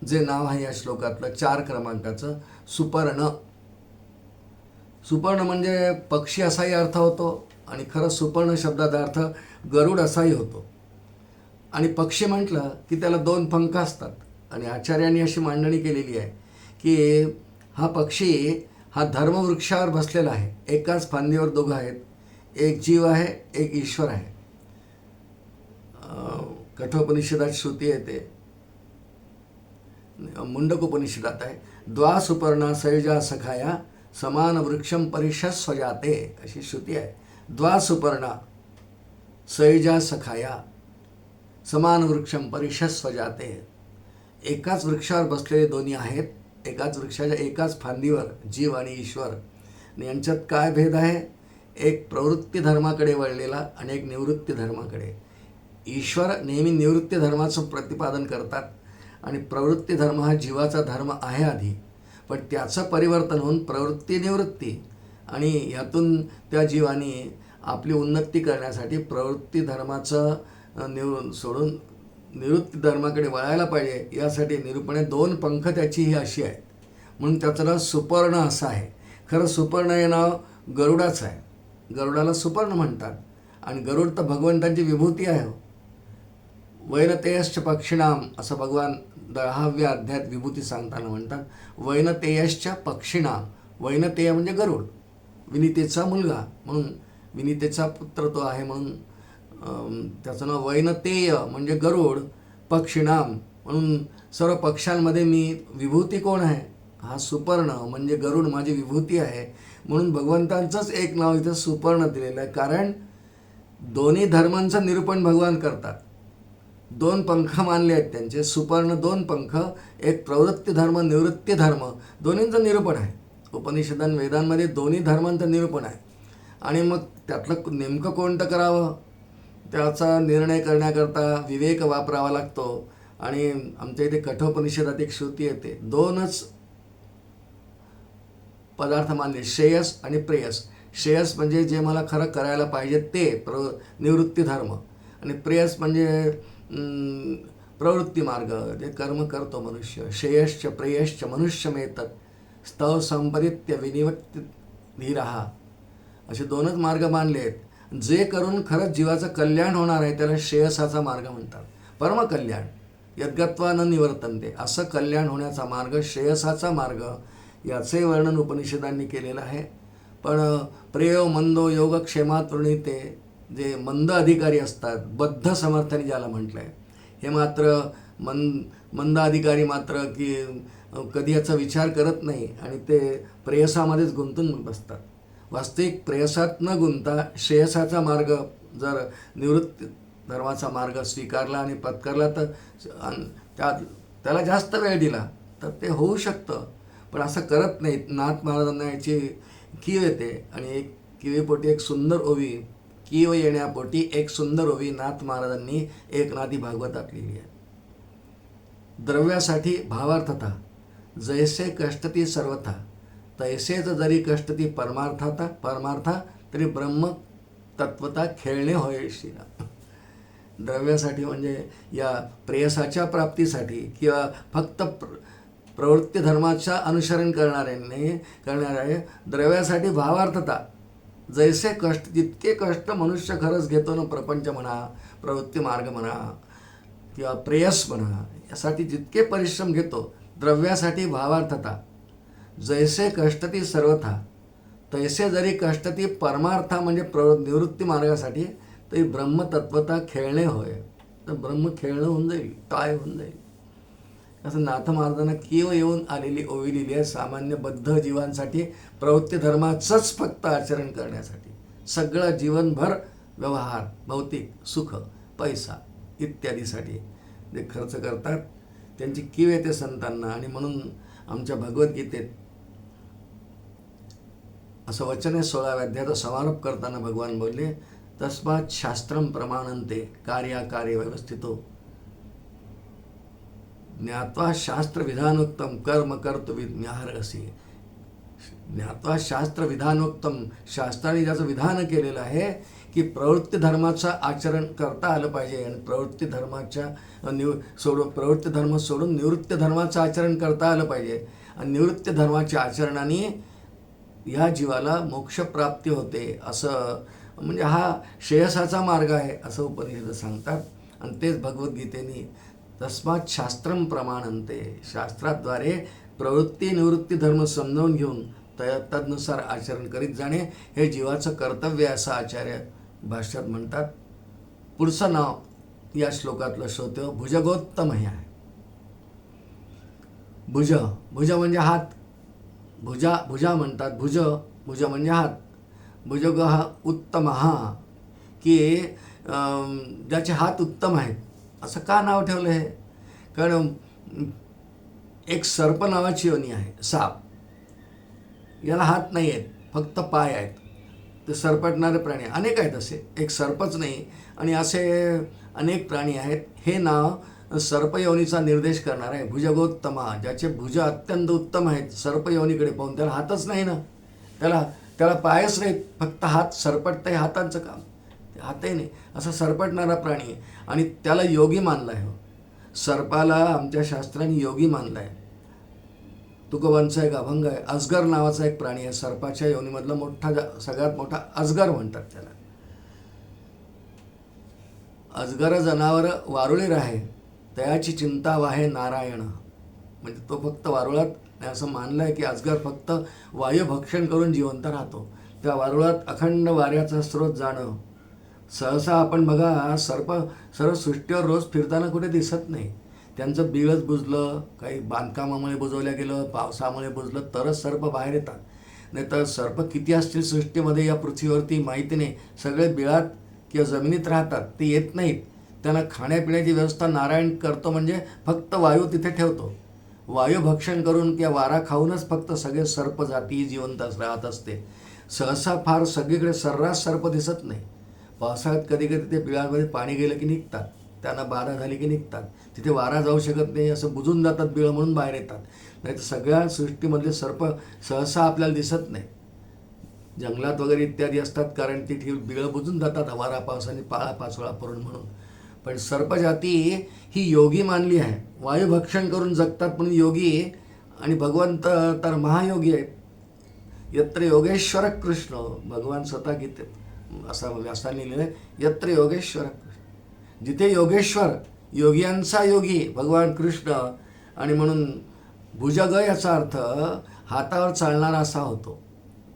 जे नाव आहे या श्लोकातलं 4 क्रमांकाचं सुपर्ण. सुपर्ण म्हणजे पक्षी असाही अर्थ होतो, आणि खरं सुपर्ण शब्दाचा अर्थ गरुड असाही होतो. आणि पक्षी म्हटलं की त्याला 2 पंख असतात. आणि आचार्यांनी अशी मांडणी केलेली आहे की हा पक्षी हा धर्मवृक्षावर बसलेला आहे. एकाच फांदीवर 2 आहेत, एक जीव आहे, एक ईश्वर आहे. कठोपनिषदात श्रुती येते, मुंडकोपनिषदात आहे, द्वा सुपर्णा सयुजा सखाया समान वृक्षम परिषस्व जाते अशी श्रुती आहे. द्वा सुपर्णा सैजा सखाया समान वृक्षम परिषस्व जाते. एकाच वृक्षावर बसलेले दोन्ही आहेत, एकाच वृक्षाच्या एकाच फांदीवर जीव आणि ईश्वर. आणि यांच्यात काय भेद आहे? एक प्रवृत्ती धर्माकडे वळलेला आणि एक निवृत्ती धर्माकडे. ईश्वर नेहमी निवृत्ती धर्माचं प्रतिपादन करतात आणि प्रवृत्ती धर्म हा जीवाचा धर्म आहे आधी, पण त्याचं परिवर्तन होऊन प्रवृत्ती निवृत्ती आणि यातून त्या जीवाने आपली उन्नती करण्यासाठी प्रवृत्ती धर्माचं सोडून निवृत्ती धर्माकडे वळायला पाहिजे. यासाठी निरूपणे दोन पंख त्याची ही अशी आहे, म्हणून त्याचं नाव सुपर्ण असं आहे. खरं सुपर्ण हे नाव गरुडाचं आहे. गरुडाला सुपर्ण म्हणतात आणि गरुड तर भगवंतांची विभूती आहे. वैनतेयश्च पक्षिणाम असं भगवान 10व्या अध्यायात विभूती सांगताना म्हणतात. वैनतेयश्च पक्षिणाम. वैनतेय म्हणजे गरुड, विनितेचा मुलगा म्हणून विनितेचा पुत्र तो आहे म्हणून त्याचं नाव वैनतेय म्हणजे गरुड. पक्षिणाम म्हणून सर्व पक्ष्यांमध्ये मी विभूती कोण आहे? हा सुपर्ण म्हणजे गरुड माझी विभूती आहे. म्हणून भगवंतांचंच एक नाव इथं सुपर्ण दिलेलं आहे, कारण दोन्ही धर्मांचं निरूपण भगवान करतात. दोन पंख मानले आहेत त्यांचे. सुपर्ण दोन पंख, एक प्रवृत्ती धर्म निवृत्ती धर्म, दोन्हींचं निरूपण आहे. उपनिषदां वेदांमध्ये दोन्ही धर्मांचं निरूपण आहे. आणि मग त्यातलं नेमकं कोणतं करावं त्याचा निर्णय करण्याकरता विवेक वापरावा लागतो. आणि आमच्या इथे कठोपनिषदात एक श्रुती येते, दोनच पदार्थ मानले, श्रेयस आणि प्रेयस. श्रेयस म्हणजे जे मला खरं करायला पाहिजे ते निवृत्ती धर्म, आणि प्रेयस म्हणजे प्रवृत्ती मार्ग जे कर्म करतो मनुष्य. श्रेयश्च प्रेयश्च मनुष्यमेतत् स्तव संपरित्य विनिवृत्ती धीरहा असे दोनच मार्ग मानले आहेत. जे करून खरंच जीवाचं कल्याण होणार आहे त्याला श्रेयसाचा मार्ग म्हणतात. परमकल्याण यद्गत्वा न निवर्तन्ते असं कल्याण होण्याचा मार्ग श्रेयसाचा मार्ग, याचे वर्णन उपनिषदांनी केलेलं आहे. पण प्रेयो मंदो योगक्षेमात वृणीते जे मंद अधिकारी असतात, बद्ध समर्थाने ज्याला म्हटलं आहे, हे मात्र मंद अधिकारी मात्र की कधी याचा विचार करत नाही आणि ते प्रेयसामध्येच गुंतून बसतात. वास्तविक प्रेयसात न गुंता श्रेयसाचा मार्ग जर निवृत्ती धर्माचा मार्ग स्वीकारला आणि पत्करला तर त्याला जास्त वेळ दिला तर ते होऊ शकतं. पण असं करत नाहीत. नाथ महाराजांना याची कीव येते आणि एक किवेपोटी एक सुंदर ओवी, कीव येण्यापोटी एक सुंदर ओवी नाथ महाराजांनी एकनाथी भागवतात लिहिली आहे. द्रव्यासाठी भावार्थता जैसे कष्टती सर्वथा तैसेच जरी कष्टती परमार्था तरी ब्रह्म तत्वता खेळणे होय श्रीराम. द्रव्यासाठी म्हणजे या प्रेयसाच्या प्राप्तीसाठी किंवा फक्त प्रवृत्ती धर्माच्या अनुसरण करणाऱ्या द्रव्यासाठी भावार्थता जैसे कष्ट, जितके कष्ट मनुष्य खरंच घेतो ना, प्रपंच म्हणा, प्रवृत्ती मार्ग म्हणा किंवा प्रेयस म्हणा, यासाठी जितके परिश्रम घेतो, द्रव्यासाठी भावार्थता जैसे कष्टती सर्वथा तैसे जरी कष्टती परमार्था म्हणजे निवृत्ती मार्गासाठी तरी ब्रह्मतत्वता खेळणे होय. तर ब्रह्म खेळणं होऊन जाईल, काय होऊन जाईल. असं नाथ महाराजांना कीव येऊन आलेली ओवी लिहिली आहे सामान्य बद्ध जीवांसाठी, प्रवृत्ती धर्माचंच फक्त आचरण करण्यासाठी. सगळं जीवनभर व्यवहार, भौतिक सुख, पैसा इत्यादीसाठी जे खर्च करतात त्यांची कीव येते संतांना. आणि म्हणून आमच्या भगवद्गीतेत असं वचन आहे 16व्या अध्यायाचा समारोप करताना भगवान बोलले, तस्मात् शास्त्रम प्रमाणन्ते कार्याकार्य व्यवस्थितो ज्ञात्वा शास्त्र विधानोक्तम कर्म कर्तव्यर्हसि. ज्ञात्वा शास्त्र विधानोक्तम, शास्त्राने ज्याचं विधान केलेलं आहे की प्रवृत्ती धर्माचं आचरण करता आलं पाहिजे आणि प्रवृत्ती धर्म सोडून निवृत्ती धर्माचं आचरण करता आलं पाहिजे. आणि निवृत्ती धर्माच्या आचरणाने या जीवाला मोक्षप्राप्ती होते. असं म्हणजे हा श्रेयसाचा मार्ग आहे असं उपनिषद सांगतात. आणि तेच भगवद्गीतेने तस्मात् शास्त्रम प्रमाणन्ते, शास्त्राद्वारे प्रवृत्ती निवृत्ती धर्म समजावून घेऊन तदनुसार आचरण करीत जाणे हे जीवाचं कर्तव्य असं आचार्य भाष्यात म्हणतात. पुढचं नाव या श्लोकातलं श्रोते भुजगोत्तम हे आहे. भुज म्हणजे हात, भुजा म्हणतात. भुज म्हणजे हात. भुजग हा उत्तम हा, की ज्याचे हात उत्तम आहेत. असं का नाव ठेवलं आहे? कारण एक सर्प नावाची योनी आहे, साप. याला हात नाही आहेत, फक्त पाय आहेत. ते सरपटणारे प्राणी अनेक आहेत असे, एक सर्पच नाही. आणि असे अनेक प्राणी आहेत. हे नाव सर्पयोनीचा निर्देश करणार आहे. भुजगोत्तमा, ज्याचे भुज अत्यंत उत्तम आहेत. सर्पयोनीकडे पाहून त्याला हातच नाही ना, त्याला पायच नाहीत, फक्त हात. सरपटतं हे हातांचं काम, ते हातही नाही. असा सरपटणारा प्राणी आहे आणि त्याला योगी मानला आहे. सर्पाला आमच्या शास्त्राने योगी मानला आहे. तुकोबांचा एक अभंग आहे. अजगर नावाचा एक प्राणी आहे, सर्पाच्या योनीमधला सगळ्यात मोठा अजगर म्हणतात त्याला. अजगर जनावर वारुळी राहे, तयाची चिंता वाहे नारायण. म्हणजे तो फक्त वारुळात असं मानलं आहे की अजगर फक्त वायू भक्षण करून जिवंत राहतो. त्या वारुळात अखंड वाऱ्याचा स्रोत जाणं. सहसा आपण बघा, सर्व सृष्टीवर रोज फिरताना कुठे दिसत नाही. त्यांचं बिळच बुजलं, काही बांधकामामुळे बुजवल्या गेलं, पावसामुळे बुजलं तरच सर्प बाहेर येतात. नाही तर सर्प किती असतील सृष्टीमध्ये या पृथ्वीवरती माहिती नाही. सगळे बिळात किंवा जमिनीत राहतात, ते येत नाहीत. त्यांना खाण्यापिण्याची व्यवस्था नारायण करतो, म्हणजे फक्त वायू तिथे ठेवतो. वायू भक्षण करून किंवा वारा खाऊनच फक्त सगळे सर्प जाती जिवंत राहत असते. सहसा फार सगळीकडे सर्रास सर्प दिसत नाही. पावसाळ्यात कधी कधी ते बिळामध्ये पाणी गेलं की निघतात, त्यांना बाधा झाली की निघतात. तिथे वारा जाऊ शकत नाही, असं बुजून जातात बिळं म्हणून बाहेर येतात. नाही तर सगळ्या सृष्टीमधले सर्प सहसा आपल्याला दिसत नाही. जंगलात वगैरे इत्यादी असतात, कारण ती बिळं बुजून जातात वारा पावसाने पाळा पाचोळा पडून म्हणून. पण सर्पजाती ही योगी मानली आहे. वायुभक्षण करून जगतात म्हणून योगी. आणि भगवंत तर महायोगी आहेत. यत्र योगेश्वर कृष्ण, भगवान स्वतः गीतेत असा व्यासाने लिहिलं आहे, यत्र योगेश्वर कृष्ण. जिथे योगेश्वर, योगियांचा योगी भगवान कृष्ण. आणि म्हणून भुजग याचा अर्थ हातावर चालणारा असा होतो.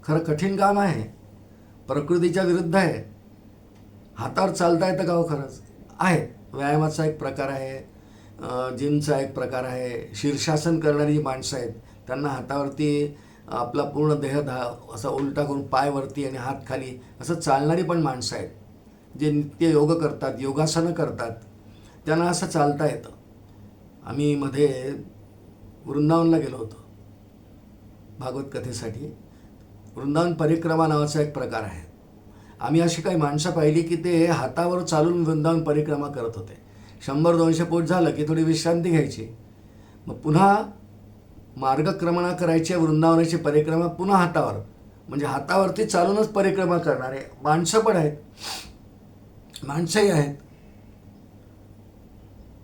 खरं कठीण काम आहे, प्रकृतीच्या विरुद्ध आहे. हातावर चालता येतं का हो? खरंच आहे. व्यायामाचा एक प्रकार आहे, जिमचा एक प्रकार आहे. शीर्षासन करणारी जी माणसं आहेत त्यांना हातावरती आपला पूर्ण देह असा उलटा करून पाय वरती आणि हात खाली असं चालणारी पण माणसं आहेत, जे नित्य योग करतात, योगासनं करतात. त्यांना असं चालता येतं. आम्ही मध्ये वृंदावनला गेलो होतो भागवत कथेसाठी. वृंदावन परिक्रमा नावाचा एक प्रकार आहे. आम्ही अशी काही माणसं पाहिली की ते हातावर चालून वृंदावन परिक्रमा करत होते. 100-200 फूट झालं की थोडी विश्रांती घ्यायची, मग पुन्हा मार्गक्रमणा करायची. वृंदावनाची परिक्रमा पुन्हा हातावर, म्हणजे हातावरती चालूनच परिक्रमा करणारे माणसं पण आहेत, माणसंही आहेत.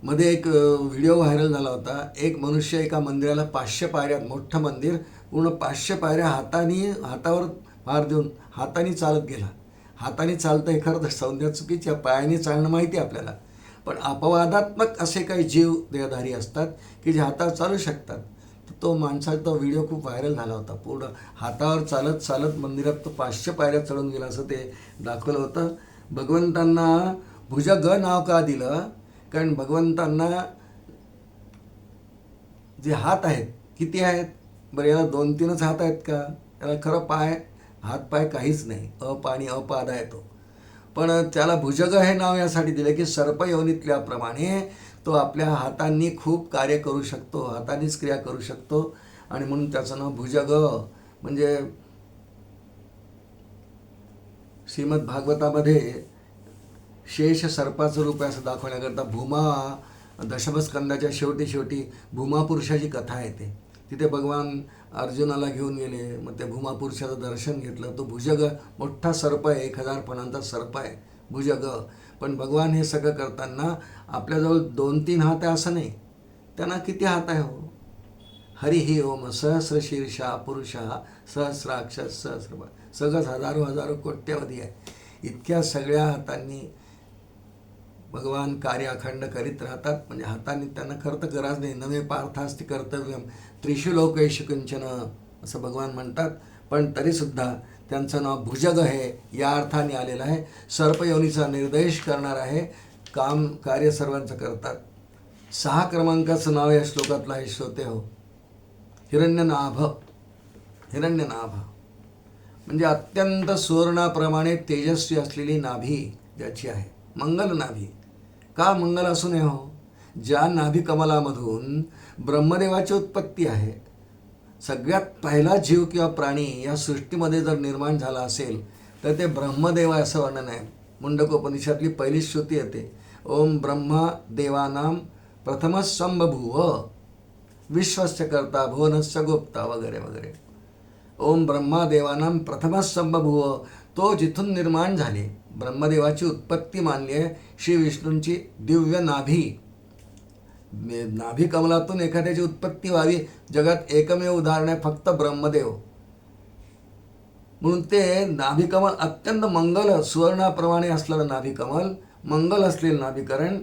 मध्ये एक व्हिडिओ व्हायरल झाला होता. एक मनुष्य एका मंदिराला 500 पायऱ्या, मोठं मंदिर पूर्ण 500 पायऱ्या हातावर भार देऊन हाताने चालत गेला. हाताने चालतं हे खरं तर संज्ञा चुकीची, पायाने चालणं माहिती आहे आपल्याला. पण अपवादात्मक असे काही जीव देहधारी असतात की जे हातावर चालू शकतात. तो माणसाचा तो व्हिडिओ खूप व्हायरल झाला होता. पूर्ण हातावर चालत चालत मंदिरात तो 500 पायऱ्या चढून गेला असं ते दाखवलं होतं. भगवंतांना भुजग नाव का दिलं? कारण भगवंतांना जे हात आहेत, किती आहेत बरं? याला 2-3च हात आहेत का? याला खरं हातपाय काहीच नाही, आणि अपादा येतो. पण त्याला भुजग हे नाव यासाठी दिलं की सर्प योनीतल्याप्रमाणे तो आपल्या हातांनी खूप कार्य करू शकतो, हातांनीच क्रिया करू शकतो. आणि म्हणून त्याचं नाव भुजग. म्हणजे श्रीमद भागवतामध्ये शेष सर्पाचं रूप आहे असं दाखवण्याकरता भूमा दशमस्कंदाच्या शेवटी भूमापुरुषाची कथा येते. तिथे भगवान अर्जुनाला घेऊन गेले, मग ते भूमापुरुषाचं दर्शन घेतलं. तो भुजग मोठा सर्प आहे, 1000 फणांचा सर्प आहे भुजग. पण भगवान हे सगळं करताना आपल्याजवळ 2-3 हात आहे असं नाही. त्यांना किती हात आहे हो? हरी ही ओम सहस्र शीर्षा पुरुषा सहस्राक्ष सहस्र, सगळंच हजारो कोट्यावधी आहे. इतक्या सगळ्या हातांनी भगवान कार्य अखंड करीत राहतात. म्हणजे हातांनी त्यांना खरं तर गरज नाही. नवे पार्थास्ति कर्तव्यम त्रिषु लोकेषु किंचन असं भगवान म्हणतात. पण तरीसुद्धा त्यांचं नाव भुजग आहे या अर्थाने आलेलं आहे. सर्पयोनीचा निर्देश करणार आहे. कार्य सर्वांचं करतात. 6 क्रमांकाचं नाव या श्लोकातलं आहे. श्रोते हो, हिरण्यनाभ हिरण्यनाभ म्हणजे अत्यंत सुवर्णाप्रमाणे तेजस्वी असलेली नाभी ज्याची आहे, मंगल नाभी. का मंगल असू नये हो? ज्या नाभी कमलामधून ब्रह्मदेवाची उत्पत्ती आहे. सगळ्यात पहिला जीव किंवा प्राणी या सृष्टीमध्ये जर निर्माण झाला असेल तर ते ब्रह्मदेव आहे असं वर्णन आहे. मुंडकोपनिषदातली पहिली श्रुती येते, ओम ब्रह्मा देवानां प्रथमः संबभूव विश्वस्य कर्ता भुवनस्य गुप्ता वगैरे वगैरे. ओम ब्रह्मा देवानां प्रथमः संबभूव, तो जिथून निर्माण झाले. ब्रह्मदेवाची उत्पत्ती मानली आहे श्री विष्णूंची दिव्य नाभी. नाभी कमलातून एखाद्याची उत्पत्ती व्हावी, जगात एकमेव उदाहरण आहे फक्त ब्रह्मदेव. म्हणून ते नाभिकमल अत्यंत मंगल, सुवर्णाप्रमाणे असलेलं नाभिकमल, मंगल असलेलं नाभिकरण.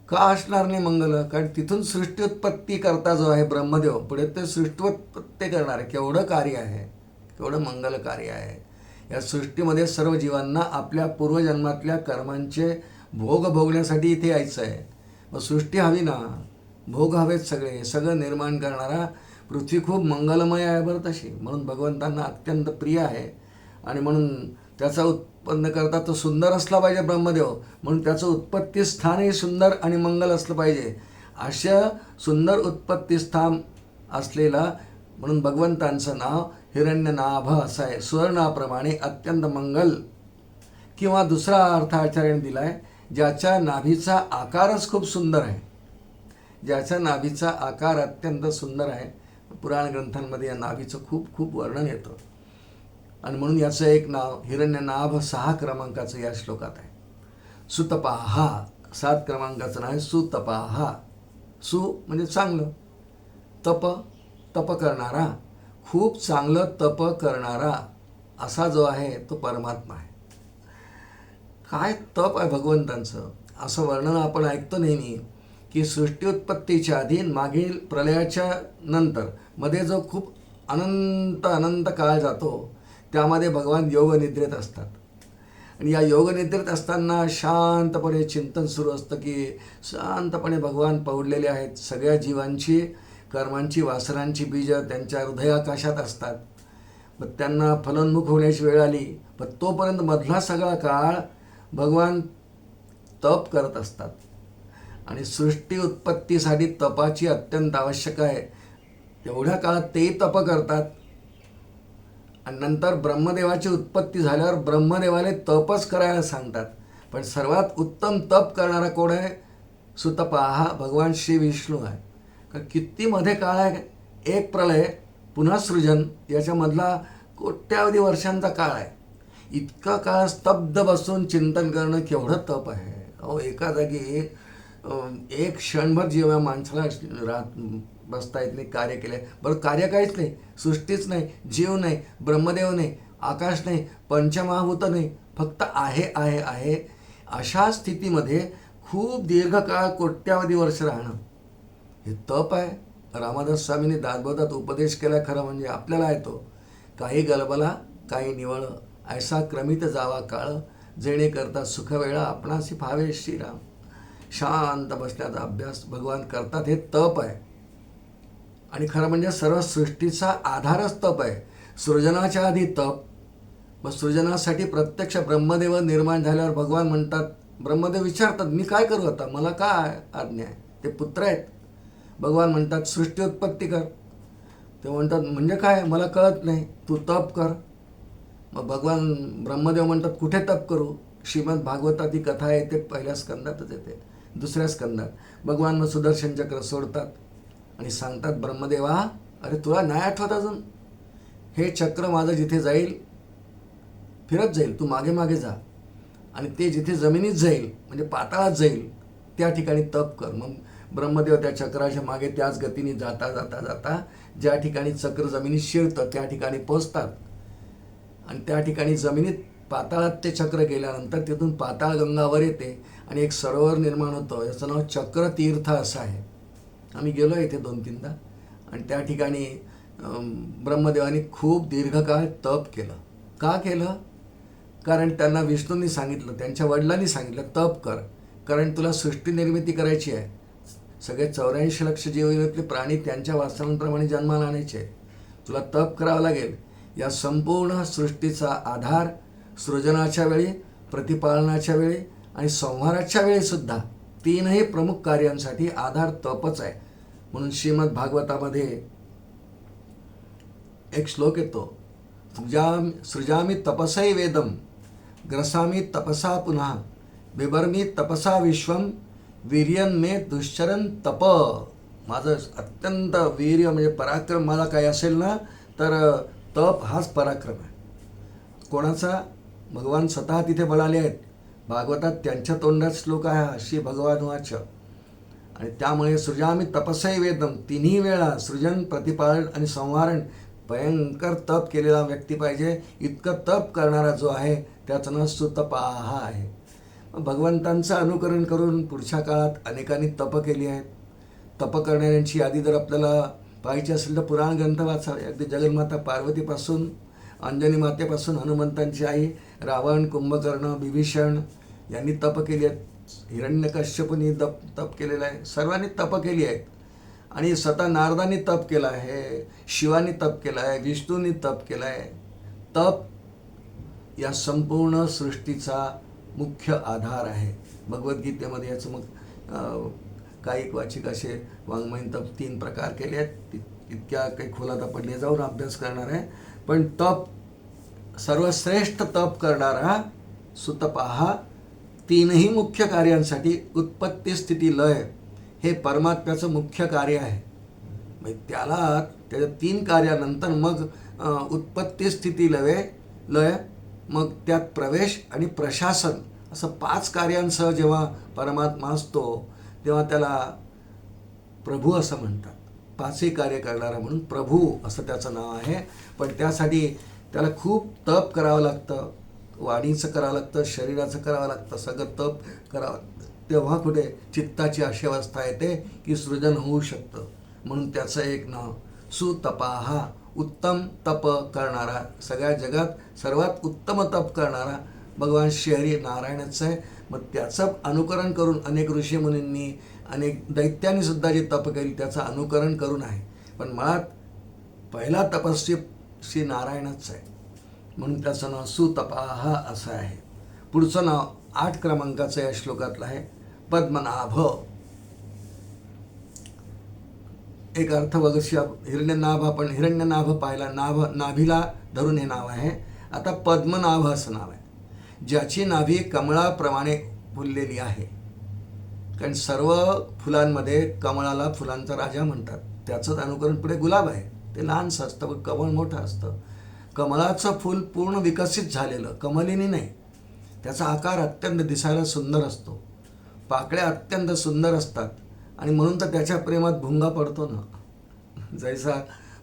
का असणार नाही मंगल? कारण तिथून सृष्टी उत्पत्ती करता जो आहे ब्रह्मदेव, पुढे ते सृष्टी उत्पत्ती करणार आहे. केवढं कार्य आहे, केवढं मंगल कार्य आहे. या सृष्टीमध्ये सर्व जीवांना आपल्या पूर्वजन्मातल्या कर्मांचे भोग भोगण्यासाठी इथे यायचं आहे. मग सृष्टी हवी ना, भोग हवेत सगळे. सगळं निर्माण करणारा पृथ्वी खूप मंगलमय आहे बरं तशी. म्हणून भगवंतांना अत्यंत प्रिय आहे आणि म्हणून त्याचा उत्पन्न करता तो सुंदर असला पाहिजे ब्रह्मदेव. म्हणून त्याचं उत्पत्ती स्थानही सुंदर आणि मंगल असलं पाहिजे. अशा सुंदर उत्पत्ती स्थान असलेला म्हणून भगवंतांचं नाव हिरण्यनाभ असं आहे. सुवर्णाप्रमाणे अत्यंत मंगल. किंवा दुसरा अर्थ आचार्याने दिला आहे, ज्याच्या नाभीचा आकारच खूप सुंदर आहे. ज्याच्या नाभीचा आकार अत्यंत सुंदर आहे. पुराण ग्रंथांमध्ये या नाभीचं खूप खूप वर्णन येतं आणि म्हणून याचं एक नाव हिरण्यनाभ 6 क्रमांकाचं या श्लोकात आहे. सुतपाहा 7 क्रमांकाचं नाव आहे सुतपाहा. सु म्हणजे चांगलं, तप करणारा, खूप चांगलं तप करणारा असा जो आहे तो परमात्मा आहे. काय तप आहे भगवंतांचं. असं वर्णन आपण ऐकतो नेहमी की सृष्टी उत्पत्तीच्या आधी मागील प्रलयाच्या नंतर मध्ये जो खूप अनंत काळ जातो त्यामध्ये भगवान योगनिद्रेत असतात. आणि या योगनिद्रेत असताना शांतपणे चिंतन सुरू असतं की शांतपणे भगवान पडलेले आहेत. सगळ्या जीवांची कर्मांची वासनांची बीजं त्यांच्या हृदयाकाशात असतात. मग त्यांना फलोन्मुख होण्याची वेळ आली, पण तोपर्यंत मधला सगळा काळ भगवान तप करत असतात. आणि सृष्टी उत्पत्तीसाठी तपाची अत्यंत आवश्यक आहे. एवढ्या काळात तेही तप करतात. आणि नंतर ब्रह्मदेवाची उत्पत्ती झाल्यावर ब्रह्मदेवाने तपच करायला सांगतात. पण सर्वात उत्तम तप करणारा कोण आहे? सुतपाहा भगवान श्री विष्णू आहे. कारण किती मध्ये काळ आहे, एक प्रलय पुन्हा सृजन, याच्यामधला कोट्यावधी वर्षांचा काळ आहे. इतका काळ स्तब्ध बसून चिंतन करणं केवढं तप आहे. अहो एका जागी एक क्षणभर जेव्हा माणसाला बसता येत नाही, कार्य केलं आहे. बरं कार्य काहीच नाही, सृष्टीच नाही, जीव नाही, ब्रह्मदेव नाही, आकाश नाही, पंचमहाभूत नाही, फक्त आहे आहे आहे. अशा स्थितीमध्ये खूप दीर्घकाळ कोट्यावधी वर्ष राहणं हे तप आहे. रामदास स्वामींनी दासबोधात उपदेश केला खरं म्हणजे आपल्याला येतो, काही गलबला काही निवळ, ऐसा क्रमित जावा काळ, जेणे करता सुखवेळा आपणासी फावे श्रीराम. शांत बसण्याचा अभ्यास भगवान करतात, हे तप आहे. आणि खरं म्हणजे सर्व सृष्टीचा आधारच तप आहे. सृजनाच्या आधी तप, मग सृजनासाठी प्रत्यक्ष ब्रह्मदेव निर्माण झाल्यावर भगवान म्हणतात, ब्रह्मदेव विचारतात मी काय करू आता, मला काय आज्ञा आहे. ते पुत्र आहेत. भगवान म्हणतात सृष्टी उत्पत्ती कर. ते म्हणतात म्हणजे काय, मला कळत नाही, तू तप कर. मग भगवान ब्रह्मदेव म्हणतात कुठे तप करू. श्रीमद भागवतात ही कथा आहे, ते पहिल्या स्कंदातच येते. दुसऱ्या स्कंदात भगवान मग सुदर्शन चक्र सोडतात आणि सांगतात ब्रह्मदेवा, अरे तुला नाही आठवत अजून, हे चक्र माझं जिथे जाईल फिरत जाईल, तू मागे मागे जा आणि ते जिथे जमिनीत जाईल म्हणजे पाताळात जाईल त्या ठिकाणी तप कर. मग ब्रह्मदेव त्या चक्राच्या मागे त्याच गतीने जाता जाता जाता ज्या ठिकाणी चक्र जमिनीत शिरतं त्या ठिकाणी पोचतात. आणि त्या ठिकाणी जमिनीत पाताळात ते चक्र गेल्यानंतर तिथून पाताळ गंगावर येते आणि एक सरोवर निर्माण होतं. याचं नाव चक्रतीर्थ असं आहे. आम्ही गेलो इथे 2-3दा आणि त्या ठिकाणी ब्रह्मदेवानी खूप दीर्घकाळ तप केलं. का केलं? कारण त्यांना विष्णूंनी सांगितलं, त्यांच्या वडिलांनी सांगितलं तप कर, कारण तुला सृष्टी निर्मिती करायची आहे. सगळे 84 लक्ष जीवनातले प्राणी त्यांच्या वासनांप्रमाणे जन्माला आणायचे आहेत. तुला तप करावं लागेल. या संपूर्ण सृष्टीचा आधार सृजनाच्या वेळी, प्रतिपालनाच्या वेळी आणि संहाराच्या वेळीसुद्धा तीनही प्रमुख कार्यांसाठी आधार तपच आहे. म्हणून श्रीमद भागवतामध्ये एक श्लोक येतो, सृजामी तपसै वेदम ग्रसामी तपसा पुन्हा बिभर्मी तपसा विश्वम वीर्यन मे दुश्चरन तप. माझं अत्यंत वीर्य म्हणजे पराक्रम मला काय असेल ना, तर तप हाच पराक्रम आहे. कोणाचा? भगवान स्वतः तिथे म्हणाले आहेत भागवतात, त्यांच्या तोंडात श्लोक आहे हा, श्री भगवान वाच. आणि त्यामुळे सृजामी तपसै वेदम, तिन्ही वेळा सृजन, प्रतिपालन आणि संहारण भयंकर तप केलेला व्यक्ती पाहिजे. इतकं तप करणारा जो आहे त्याचं नाव सुतपाहा आहे. भगवंतांचं अनुकरण करून पुढच्या काळात अनेकांनी तप केली आहेत. तप करणाऱ्यांची यादी जर आपल्याला पाहायची असेल तर पुराण ग्रंथ वाचावे. अगदी जगन्माता पार्वतीपासून, अंजनी मातेपासून, हनुमंतांची आई, रावण, कुंभकर्ण, विभीषण यांनी तप केली आहेत. हिरण्यकश्यपूंनी तप केलेलं आहे. सर्वांनी तप केली आहेत. आणि स्वतः नारदांनी तप केलं आहे, शिवानी तप केलं आहे, विष्णूंनी तप केलं आहे. तप या संपूर्ण सृष्टीचा मुख्य आधार आहे. भगवद्गीतेमध्ये याचं मग काही वाचिक असे वाङ्मयीन तप 3 प्रकार केले आहेत. इतक्या काही खोलात आपण जाऊन अभ्यास करणार आहे. पण तप, सर्वश्रेष्ठ तप करणारा सुतपाहा तीनही मुख्य कार्यांसाठी उत्पत्ती, स्थिती, लय हे परमात्म्याचं मुख्य कार्य आहे. मग त्याच्या 3 कार्यानंतर मग उत्पत्ती, स्थिती, लय, मग त्यात प्रवेश आणि प्रशासन असं 5 कार्यांसह जेव्हा परमात्मा असतो तेव्हा त्याला प्रभू असं म्हणतात. 5ही कार्य करणारा म्हणून प्रभू असं त्याचं नाव आहे. पण त्यासाठी त्याला खूप तप करावं लागतं. वाणीचं करावं लागतं, शरीराचं करावं लागतं, सगळं तप करावं. तेव्हा कुठे चित्ताची अशी अवस्था येते की सृजन होऊ शकतं. म्हणून त्याचं एक नाव सुतपाहा, उत्तम तप करणारा, सगळ्या जगात सर्वात उत्तम तप करणारा भगवान श्रीहरी नारायणच आहे. मग त्याचं अनुकरण करून अनेक ऋषीमुनींनी, अनेक दैत्यांनी सुद्धा जे तप केली त्याचं अनुकरण करून आहे. पण मुळात पहिला तपस्वी श्री नारायणच आहे. म्हणून त्याचं नाव सुतपाहा असं आहे. पुढचं नाव 8 क्रमांकाचं या श्लोकातलं आहे पद्मनाभ. एक अर्थ वगैरे हिरण्यनाभ, आपण हिरण्यनाभ पाहिला, नाभीला धरून हे नाव आहे. आता पद्मनाभ असं नाव आहे, ज्याची नाभी कमळाप्रमाणे फुललेली आहे. कारण सर्व फुलांमध्ये कमळाला फुलांचा राजा म्हणतात. त्याचंच अनुकरण पुढे गुलाब आहे. ते लहानसं असतं पण कमळ मोठं असतं. कमळाचं फूल पूर्ण विकसित झालेलं, कमलिनी नाही. त्याचा आकार अत्यंत दिसायला सुंदर असतो, पाकळ्या अत्यंत सुंदर असतात. आणि म्हणून तर त्याच्या प्रेमात भुंगा पडतो ना. जैसा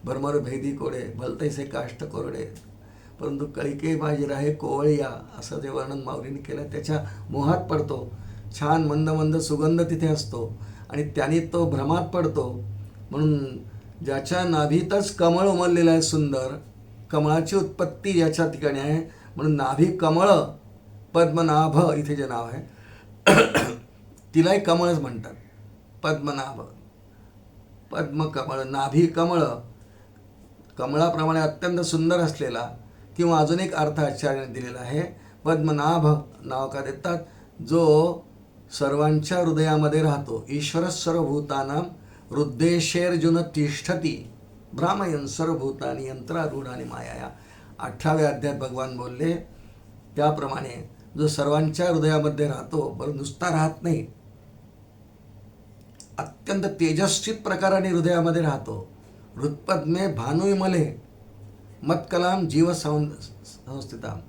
भरमर भेदी कोडे भलतैसे काष्ट कोरडे, परंतु कैके माझी राहे कोवळिया असं जे वर्णन माऊलीने केलं, त्याच्या मोहात पडतो. छान मंद मंद सुगंध तिथे असतो आणि त्याने तो भ्रमात पडतो. म्हणून ज्याच्या नाभीतच कमळ उमललेलं आहे सुंदर, कमळाची उत्पत्ती ज्याच्या ठिकाणी आहे, म्हणून नाभी कमळ, पद्मनाभ इथे जे नाव आहे तिलाही कमळच म्हणतात. पद्मनाभ, पद्मकमळ, नाभी कमळ, कमळाप्रमाणे अत्यंत सुंदर असलेला. किंवा अजून एक अर्थ आचार्याने दिलेला आहे. पद्मनाभ नाव का देतात? जो सर्वांच्या हृदयामध्ये राहतो. ईश्वर सर्वभूतानां हृद्देशेर्जुन तिष्ठती भ्रामयन् सर्वभूतानि यंत्रारूढानि माया. 18व्या अध्यायात भगवान बोलले त्याप्रमाणे जो सर्वांच्या हृदयामध्ये राहतो, बरं नुसता राहत नाही, अत्यंत तेजस्वी प्रकाराने हृदयामध्ये राहतो. हृत्पद्मे भानुविमले मत्कलाम जीव संस्थिताम.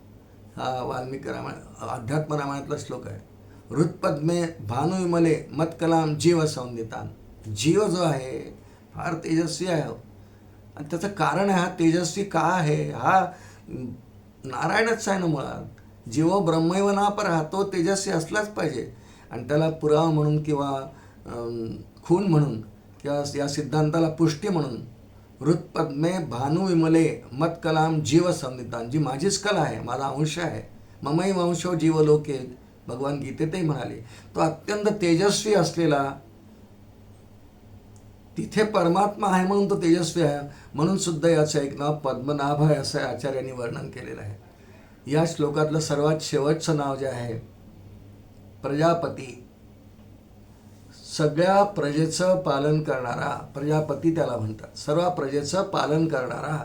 हा वाल्मिकी रामायण अध्यात्म रामायणातला श्लोक आहे. हृत्पद्मे भानुविमले मत्कलाम जीव संस्थिताम. जीव जो आहे फार तेजस्वी आहे आणि त्याचं कारण आहे. हा तेजस्वी का आहे? हा नारायणच आहे ना मुळात. जीव ब्रह्मैव नापरः, तो तेजस्वी असलाच पाहिजे. आणि त्याला पुरावा म्हणून किंवा खून म्हणून किंवा या सिद्धांताला पुष्टी म्हणून हृत्पद्मे भानुविमले मत्कलाम जीव संनिधान, जी माझीच कला आहे, माझा अंश आहे. ममई वंशो जीवलोके, भगवान गीतेतही म्हणाले. तो अत्यंत तेजस्वी असलेला तिथे परमात्मा आहे म्हणून तो तेजस्वी आहे, म्हणून सुद्धा याचं एक नाव पद्मनाभ आहे असं आचार्यांनी वर्णन केलेलं आहे. या श्लोकातलं सर्वात शेवटचं नाव जे आहे प्रजापती, सगळ्या प्रजेचं पालन करणारा प्रजापती त्याला म्हणतात. सर्व प्रजेचं पालन करणारा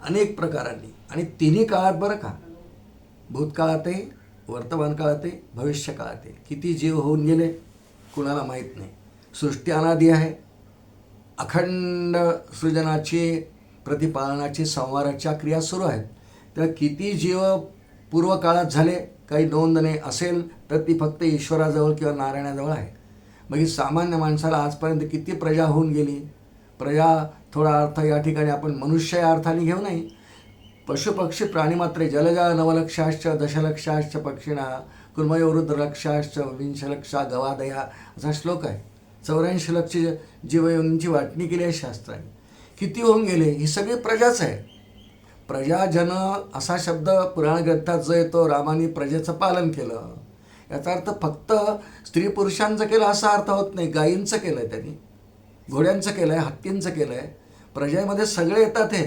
अनेक प्रकारांनी आणि तिन्ही काळात बरं का, भूतकाळातही, वर्तमान काळातही, भविष्य काळातही. किती जीव होऊन गेले कुणाला माहीत नाही. सृष्टी अनादी आहे, अखंड सृजनाची, प्रतिपालनाची, संहाराच्या क्रिया सुरू आहेत. तर किती जीव पूर्वकाळात झाले काही नोंद नाही असेल तर ती फक्त ईश्वराजवळ किंवा नारायणाजवळ आहे. मग सामान्य माणसाला आजपर्यंत किती प्रजा होऊन गेली. प्रजा थोडा अर्थ या ठिकाणी आपण मनुष्य या अर्थाने घेऊ नाही. पशुपक्षी प्राणीमात्रे जलजा नवलक्षाश्च दशलक्षाश्च पक्षिणा कुर्मयोरुद्रलक्षाश्च विंशलक्षा गवादया असा श्लोक आहे. 84 लक्ष जीवयोनींची वाटणी केली आहे शास्त्राने. किती होऊन गेले, ही सगळी प्रजाच आहे. प्रजाजन असा शब्द पुराण ग्रंथात जो येतो, रामाने प्रजेचं पालन केलं, याचा अर्थ फक्त स्त्री पुरुषांचं केलं असा अर्थ होत नाही. गायींचं केलं आहे त्यांनी, घोड्यांचं केलं आहे, हत्तींचं केलं आहे. प्रजेमध्ये सगळे येतात. हे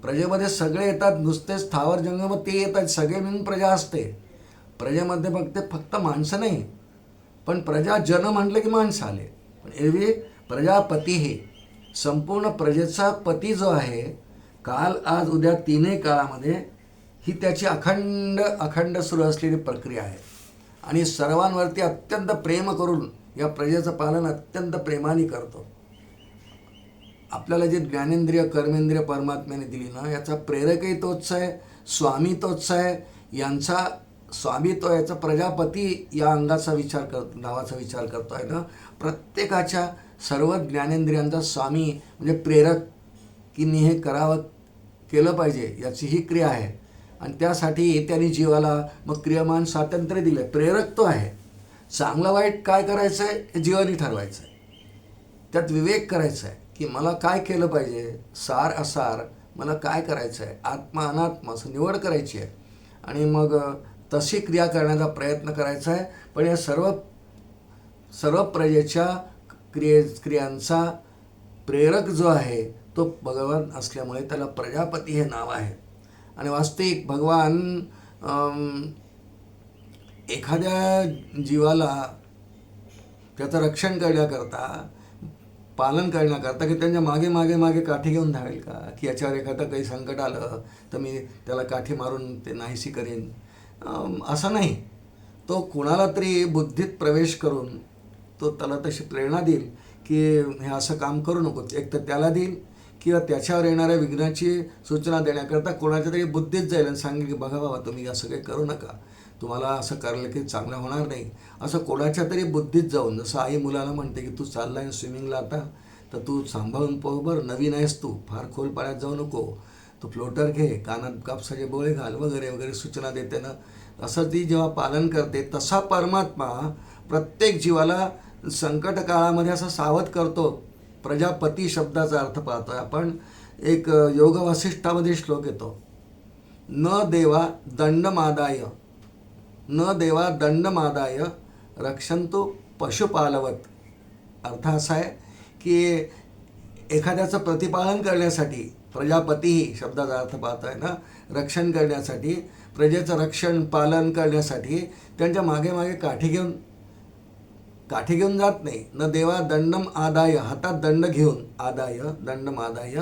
प्रजेमध्ये सगळे येतात, नुसतेच स्थावर जंगम ते येतात, सगळे मिळून प्रजा असते. प्रजेमध्ये फक्त माणसं नाही, पण प्रजा जन म्हटलं की माणसं आले. पण एरवी प्रजापती हे संपूर्ण प्रजेचा पती जो आहे, काल आज उद्या तीनही काळामध्ये ही त्याची अखंड सुरू असलेली प्रक्रिया आहे. आणि सर्वांवरती अत्यंत प्रेम करून या प्रजेचं पालन अत्यंत प्रेमाने करतो. आपल्याला जे ज्ञानेंद्रिय कर्मेंद्रिय परमात्म्याने दिली ना, याचा प्रेरकही तोच आहे, स्वामी तोच आहे. यांचा स्वामी तो, याचा प्रजापती या अंगाचा विचार करतो, नावाचा विचार करतो आहे ना. प्रत्येकाच्या सर्व ज्ञानेंद्रियांचा स्वामी म्हणजे प्रेरक, की मी हे करावं, केलं पाहिजे, याची ही क्रिया आहे. आणि त्यासाठी त्यांनी जीवाला मग क्रियमान स्वातंत्र्य दिलं. प्रेरक तो आहे. चांगलं वाईट काय करायचं आहे हे जीवाने ठरवायचं आहे. त्यात विवेक करायचा आहे की मला काय केलं पाहिजे, सार असार मला काय करायचं आहे, आत्मा अनात्मा असं निवड करायची आहे. आणि मग तशी क्रिया करण्याचा प्रयत्न करायचा आहे. पण या सर्व प्रजेच्या क्रियांचा प्रेरक जो आहे तो भगवान असल्यामुळे त्याला प्रजापती हे नाव आहे. आणि वास्तविक भगवान एखाद्या जीवाला त्याचं रक्षण करण्याकरता, पालन करण्याकरता, की त्यांच्या मागे काठी घेऊन धावेल का, की याच्यावर एखादं काही संकट आलं तर मी त्याला काठी मारून ते नाहीशी करीन, असं नाही. तो कुणाला तरी बुद्धीत प्रवेश करून तो त्याला तशी प्रेरणा देईल की हे असं काम करू नको. एक तर त्याला देईल किंवा त्याच्यावर येणाऱ्या विघ्नाची सूचना देण्याकरता कोणाच्या तरी बुद्धीत जाईल आणि सांगेल की बघा बाबा तुम्ही असं काही करू नका, तुम्हाला असं करलं की चांगलं होणार नाही, असं कोणाच्या तरी बुद्धीत जाऊन. जसं आई मुलाला म्हणते की तू चालला आहे स्विमिंगला आता, तर तू सांभाळून पोह बरं, नवीन आहेस तू, फार खोल पाण्यात जाऊ नको, तू फ्लोटर घे, कानात कापसाचे बोळे घाल वगैरे वगैरे सूचना देते ना. असं ती जेव्हा पालन करते तसा परमात्मा प्रत्येक जीवाला संकट काळामध्ये असं सावध करतो. प्रजापती शब्दाचा अर्थ पाहतोय आपण. एक योग वासिष्ठामध्ये श्लोक येतो, न देवा दंडमादाय रक्षंतो पशुपालवत. अर्थ असा आहे की एखाद्याचं प्रतिपालन करण्यासाठी, प्रजापती शब्दाचा अर्थ पाहतोय ना, रक्षण करण्यासाठी, प्रजेचं रक्षण पालन करण्यासाठी त्यांच्या मागे काठी घेऊन जात नाही. न देवा दंडम आदाय, हातात दंड घेऊन, दंडम आदाय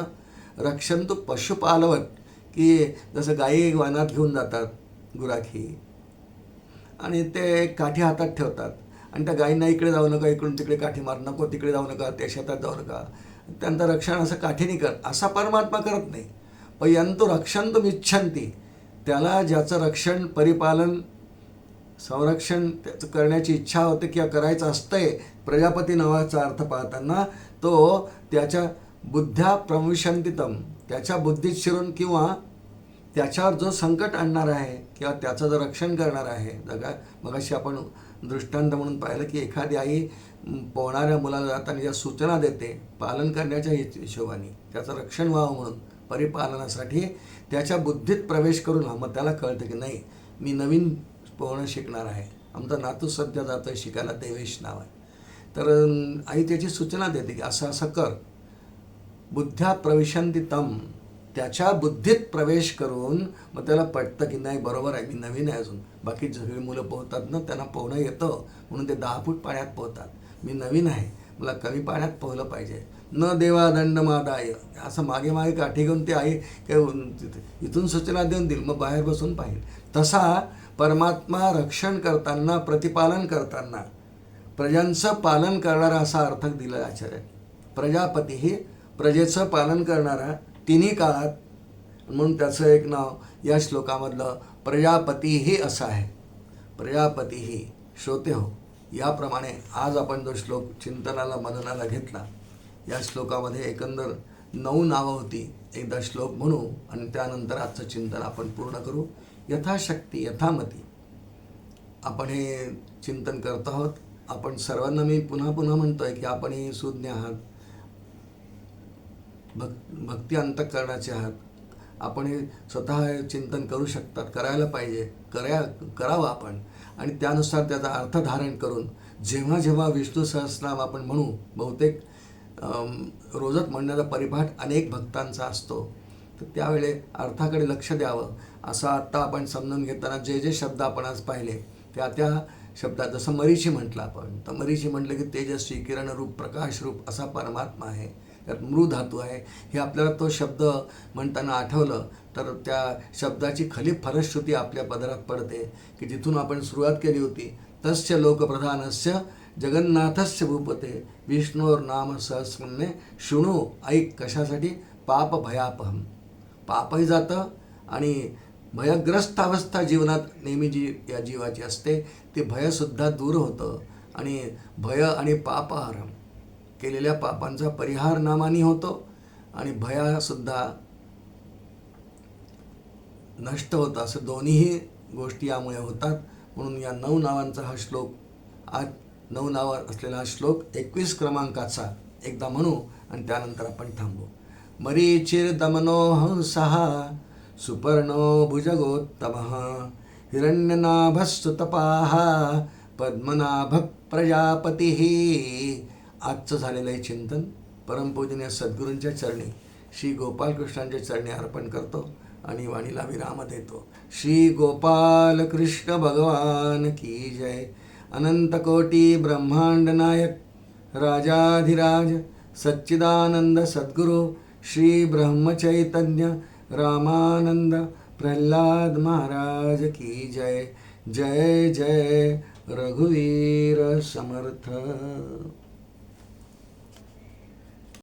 रक्षंतु पशुपालवत, की जसं गायी वनात घेऊन जातात गुराखी आणि ते काठी हातात ठेवतात आणि त्या गायींना इकडे जाऊ नका, इकडून तिकडे काठी मार नको, तिकडे जाऊ नका, त्या शेतात जाऊ नका, त्यांचं रक्षण असं काठीने कर, असा परमात्मा करत नाही. पण यंतु रक्षंतुम इच्छन्ति, त्याला ज्याचं रक्षण, परिपालन, संरक्षण त्याचं करण्याची इच्छा होते किंवा करायचं असतंय, प्रजापती नावाचा अर्थ पाहताना तो त्याच्या बुद्ध्या प्रविशन्तितम, त्याच्या बुद्धीत शिरून किंवा त्याच्यावर जो संकट आणणार आहे किंवा त्याचं जो रक्षण करणार आहे. मगाशी आपण दृष्टांत म्हणून पाहिलं की एखादी आई पोहणाऱ्या मुलाला जाताना ज्या सूचना देते पालन करण्याच्या हिशोबाने, त्याचं रक्षण व्हावं म्हणून, परिपालनासाठी त्याच्या बुद्धीत प्रवेश करून मग त्याला कळतं की नाही, मी नवीन पोहणं शिकणार आहे. आमचा नातू सध्या जातो आहे शिकायला, देवेश नाव आहे. तर आई त्याची सूचना देते की असं असं कर. बुद्ध्या प्रविशन्ति तम, त्याच्या बुद्धीत प्रवेश करून मग त्याला पटतं की नाही बरोबर आहे, मी नवीन आहे अजून. बाकी सगळी मुलं पोहतात ना, त्यांना पोहणं येतं म्हणून ते 10 फूट पाण्यात पोहतात. मी नवीन आहे, मला कमी पाण्यात पोहलं पाहिजे. न देवा दंड मादाय, असं मागे मागे काठी घेऊन ते आई इथून सूचना देऊन देईल, मग बाहेर बसून पाहिजे. तसा परमात्मा रक्षण करताना, प्रतिपालन करताना प्रजांचं पालन करणारा असा अर्थ दिला आचार्य. प्रजापती ही प्रजेचं पालन करणारा तिन्ही काळात, म्हणून त्याचं एक नाव या श्लोकामधलं प्रजापतीही असं आहे. प्रजापतीही. श्रोते हो, याप्रमाणे आज आपण जो श्लोक चिंतनाला मननाला घेतला, या श्लोकामध्ये एकंदर 9 नावं होती. एकदा श्लोक म्हणू आणि त्यानंतर आजचं चिंतन आपण पूर्ण करू. यथाशक्ती यथामती आपण हे चिंतन करत आहोत. आपण सर्वांना मी पुन्हा पुन्हा म्हणतो आहे की आपणही सुज्ञ आहात, भक्ती अंतःकरणाचे आहात. आपण हे स्वतः चिंतन करू शकतात, करायला पाहिजे, करावं आपण. आणि त्यानुसार त्याचा अर्थ धारण करून जेव्हा जेव्हा विष्णू सहस्रनाम आपण म्हणू, बहुतेक रोजच म्हणण्याचा परिपाठ अनेक भक्तांचा असतो, तर त्यावेळे अर्थाकडे लक्ष द्यावं. असं आत्ता आपण समजून घेताना जे जे शब्द आपण आज पाहिले त्या शब्दात, जसं मरीची म्हटलं आपण, तर मरीची म्हटलं की तेजस्वी किरणरूप प्रकाशरूप असा परमात्मा आहे. त्यात मृ धातू आहे. हे आपल्याला तो शब्द म्हणताना आठवलं तर त्या शब्दाची खली फलश्रुती आपल्या पदरात पडते की जिथून आपण सुरुवात केली होती. तस्य लोकप्रधानस्य जगन्नाथस्य भूपते विष्णोर नाम सहस्रने शृणू. ऐक. कशासाठी? पाप भयापहम. पापही जातं आणि भयग्रस्त अवस्था जीवनात नेहमी जी या जीवाची असते ते भयसुद्धा दूर होतं. आणि भय आणि पापहारम, केलेल्या पापांचा परिहार नामाने होतो आणि भयसुद्धा नष्ट होतं. असं दोन्हीही गोष्टी यामुळे होतात. म्हणून या 9 नावांचा हा श्लोक, आज 9 नावं असलेला हा श्लोक 21 क्रमांकाचा एकदा म्हणू आणि त्यानंतर आपण थांबू. मरीचिर्दमनो हंसः सुपर्णो भुजगोत्तमः हिरण्यनाभस्तुतपाः पद्मनाभ प्रजापतीः. आजचं झालेलं आहे चिंतन परमपूजनीय सद्गुरूंच्या चरणी, श्री गोपालकृष्णांच्या चरणी अर्पण करतो आणि वाणीला विराम देतो. श्री गोपाल कृष्ण भगवान की जय. अनंत कोटी ब्रह्मांड नायक राजाधिराज सच्चिदानंद सद्गुरु श्री ब्रह्मचैतन्य रामानंद प्रल्हाद महाराज की जय. जय जय रघुवीर समर्थ.